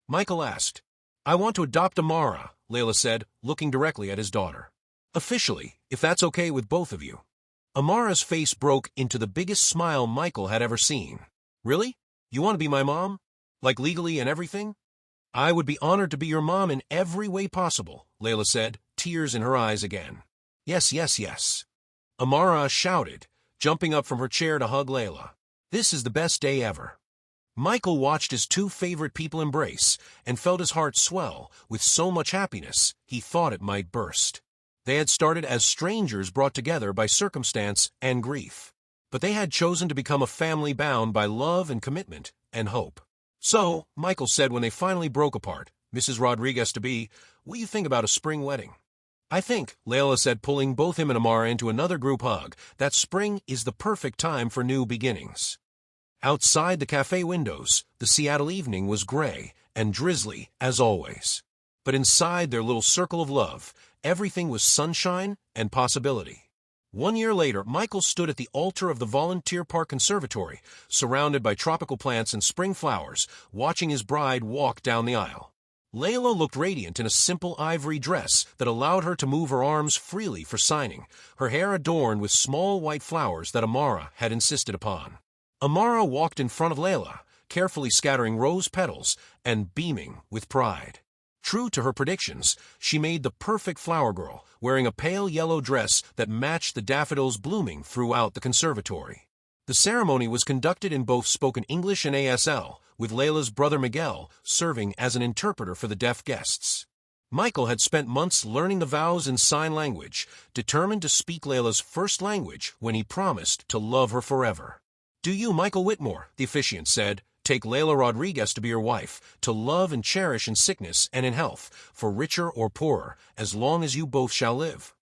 Michael asked. "I want to adopt Amara," Layla said, looking directly at his daughter. "Officially, if that's okay with both of you." Amara's face broke into the biggest smile Michael had ever seen. "Really? You want to be my mom? Like legally and everything?" "I would be honored to be your mom in every way possible," Layla said, tears in her eyes again. "Yes, yes, yes." Amara shouted, jumping up from her chair to hug Layla. "This is the best day ever." Michael watched his two favorite people embrace and felt his heart swell with so much happiness he thought it might burst. They had started as strangers brought together by circumstance and grief, but they had chosen to become a family bound by love and commitment and hope. "So," Michael said when they finally broke apart, "Mrs. Rodriguez-to-be, what do you think about a spring wedding?" "I think," Layla said, pulling both him and Amara into another group hug, "that spring is the perfect time for new beginnings." Outside the cafe windows, the Seattle evening was gray and drizzly as always. But inside their little circle of love, everything was sunshine and possibility. 1 year later, Michael stood at the altar of the Volunteer Park Conservatory, surrounded by tropical plants and spring flowers, watching his bride walk down the aisle. Layla looked radiant in a simple ivory dress that allowed her to move her arms freely for signing, her hair adorned with small white flowers that Amara had insisted upon. Amara walked in front of Layla, carefully scattering rose petals and beaming with pride. True to her predictions, she made the perfect flower girl, wearing a pale yellow dress that matched the daffodils blooming throughout the conservatory. The ceremony was conducted in both spoken English and ASL, with Layla's brother Miguel serving as an interpreter for the deaf guests. Michael had spent months learning the vows in sign language, determined to speak Layla's first language when he promised to love her forever. "Do you, Michael Whitmore," the officiant said, "take Layla Rodriguez to be your wife, to love and cherish in sickness and in health, for richer or poorer, as long as you both shall live?"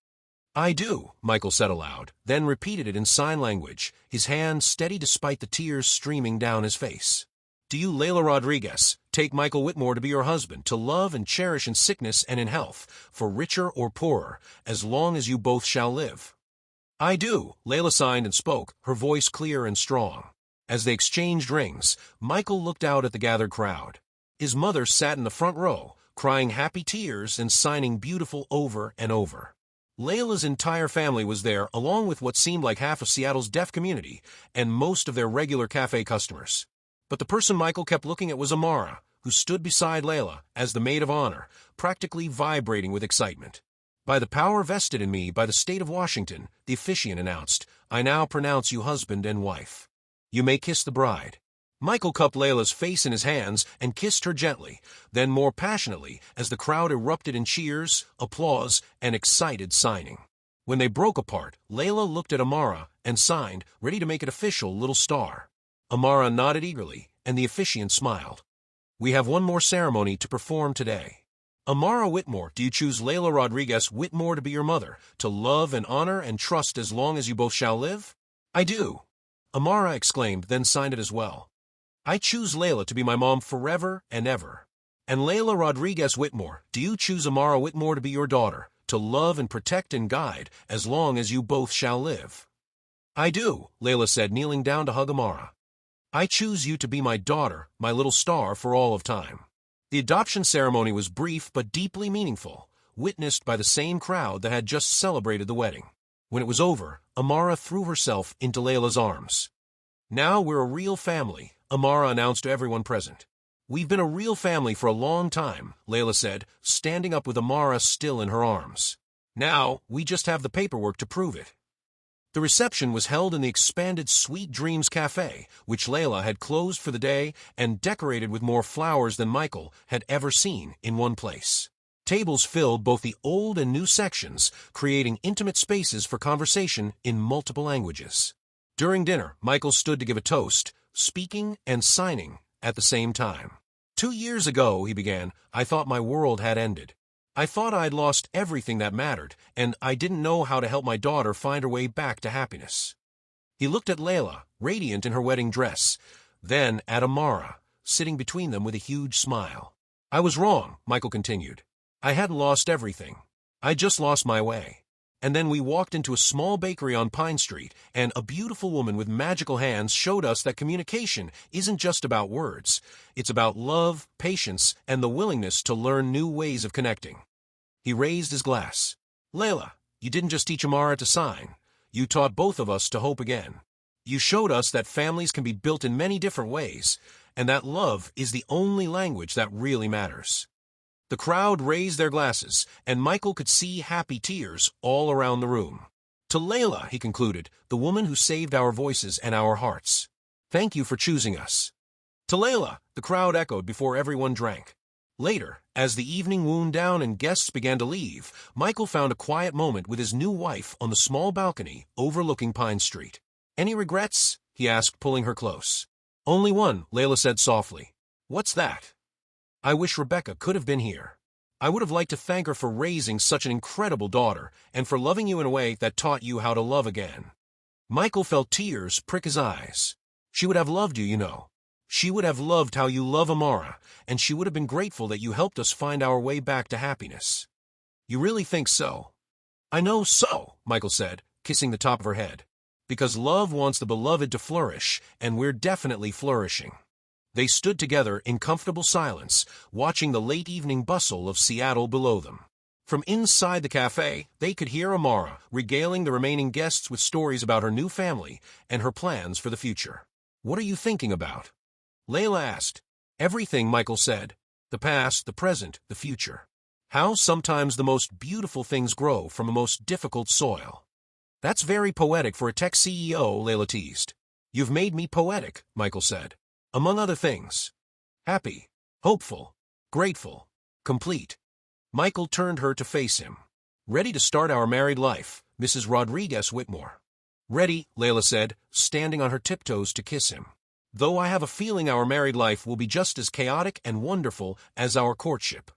"I do," Michael said aloud, then repeated it in sign language, his hand steady despite the tears streaming down his face. "Do you, Layla Rodriguez, take Michael Whitmore to be your husband, to love and cherish in sickness and in health, for richer or poorer, as long as you both shall live?" "I do," Layla signed and spoke, her voice clear and strong. As they exchanged rings, Michael looked out at the gathered crowd. His mother sat in the front row, crying happy tears and signing beautiful over and over. Layla's entire family was there, along with what seemed like half of Seattle's deaf community and most of their regular cafe customers. But the person Michael kept looking at was Amara, who stood beside Layla as the maid of honor, practically vibrating with excitement. "By the power vested in me by the state of Washington," the officiant announced, "I now pronounce you husband and wife. You may kiss the bride." Michael cupped Layla's face in his hands and kissed her gently, then more passionately as the crowd erupted in cheers, applause, and excited signing. When they broke apart, Layla looked at Amara and signed, ready to make it official, little star. Amara nodded eagerly, and the officiant smiled. "We have one more ceremony to perform today. Amara Whitmore, do you choose Layla Rodriguez Whitmore to be your mother, to love and honor and trust as long as you both shall live?" "I do," Amara exclaimed, then signed it as well. "I choose Layla to be my mom forever and ever." "And Layla Rodriguez Whitmore, do you choose Amara Whitmore to be your daughter, to love and protect and guide as long as you both shall live?" "I do," Layla said, kneeling down to hug Amara. "I choose you to be my daughter, my little star, for all of time." The adoption ceremony was brief but deeply meaningful, witnessed by the same crowd that had just celebrated the wedding. When it was over, Amara threw herself into Layla's arms. "Now we're a real family," Amara announced to everyone present. "We've been a real family for a long time," Layla said, standing up with Amara still in her arms. "Now, we just have the paperwork to prove it." The reception was held in the expanded Sweet Dreams Café, which Layla had closed for the day and decorated with more flowers than Michael had ever seen in one place. Tables filled both the old and new sections, creating intimate spaces for conversation in multiple languages. During dinner, Michael stood to give a toast, speaking and signing at the same time. 2 years ago," he began, "I thought my world had ended. I thought I'd lost everything that mattered, and I didn't know how to help my daughter find her way back to happiness." He looked at Layla, radiant in her wedding dress, then at Amara, sitting between them with a huge smile. "I was wrong," Michael continued. "I hadn't lost everything. I just lost my way." And then we walked into a small bakery on Pine Street, and a beautiful woman with magical hands showed us that communication isn't just about words. It's about love, patience, and the willingness to learn new ways of connecting. He raised his glass. "Layla, you didn't just teach Amara to sign. You taught both of us to hope again. You showed us that families can be built in many different ways, and that love is the only language that really matters." The crowd raised their glasses, and Michael could see happy tears all around the room. "To Layla," he concluded, "the woman who saved our voices and our hearts. Thank you for choosing us." "To Layla," the crowd echoed before everyone drank. Later, as the evening wound down and guests began to leave, Michael found a quiet moment with his new wife on the small balcony overlooking Pine Street. "Any regrets?" he asked, pulling her close. "Only one," Layla said softly. "What's that?" "I wish Rebecca could have been here. I would have liked to thank her for raising such an incredible daughter and for loving you in a way that taught you how to love again." Michael felt tears prick his eyes. "She would have loved you, you know. She would have loved how you love Amara, and she would have been grateful that you helped us find our way back to happiness." "You really think so?" "I know so," Michael said, kissing the top of her head. Because love wants the beloved to flourish, and we're definitely flourishing. They stood together in comfortable silence, watching the late evening bustle of Seattle below them. From inside the cafe, they could hear Amara regaling the remaining guests with stories about her new family and her plans for the future. "What are you thinking about?" Layla asked. "Everything," Michael said. "The past, the present, the future. How sometimes the most beautiful things grow from the most difficult soil." "That's very poetic for a tech CEO," Layla teased. "You've made me poetic," Michael said. "Among other things. Happy, hopeful, grateful, complete." Michael turned her to face him. "Ready to start our married life, Mrs. Rodriguez Whitmore?" "Ready," Layla said, standing on her tiptoes to kiss him. "Though I have a feeling our married life will be just as chaotic and wonderful as our courtship."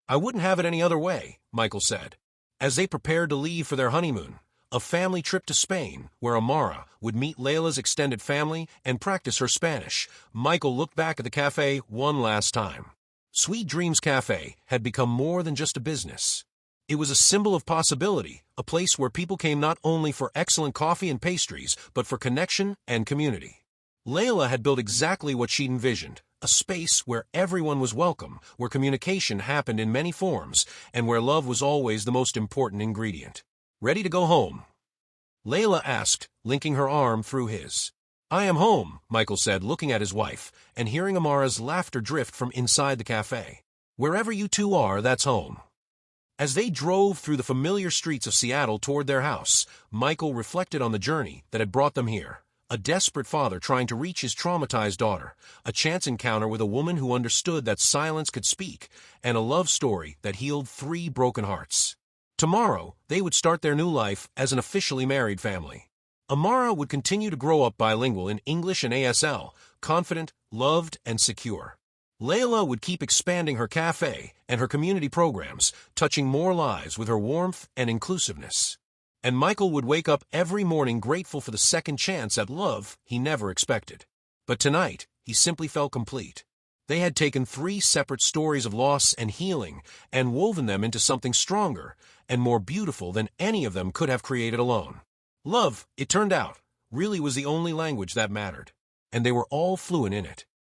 "I wouldn't have it any other way," Michael said. As they prepared to leave for their honeymoon, a family trip to Spain, where Amara would meet Layla's extended family and practice her Spanish, Michael looked back at the cafe one last time. Sweet Dreams Cafe had become more than just a business. It was a symbol of possibility, a place where people came not only for excellent coffee and pastries, but for connection and community. Layla had built exactly what she'd envisioned, a space where everyone was welcome, where communication happened in many forms, and where love was always the most important ingredient. "Ready to go home?" Layla asked, linking her arm through his. "I am home," Michael said, looking at his wife, and hearing Amara's laughter drift from inside the cafe. "Wherever you two are, that's home." As they drove through the familiar streets of Seattle toward their house, Michael reflected on the journey that had brought them here. A desperate father trying to reach his traumatized daughter, a chance encounter with a woman who understood that silence could speak, and a love story that healed 3 broken hearts. Tomorrow, they would start their new life as an officially married family. Amara would continue to grow up bilingual in English and ASL, confident, loved, and secure. Layla would keep expanding her cafe and her community programs, touching more lives with her warmth and inclusiveness. And Michael would wake up every morning grateful for the second chance at love he never expected. But tonight, he simply felt complete. They had taken 3 separate stories of loss and healing and woven them into something stronger and more beautiful than any of them could have created alone. Love, it turned out, really was the only language that mattered, and they were all fluent in it.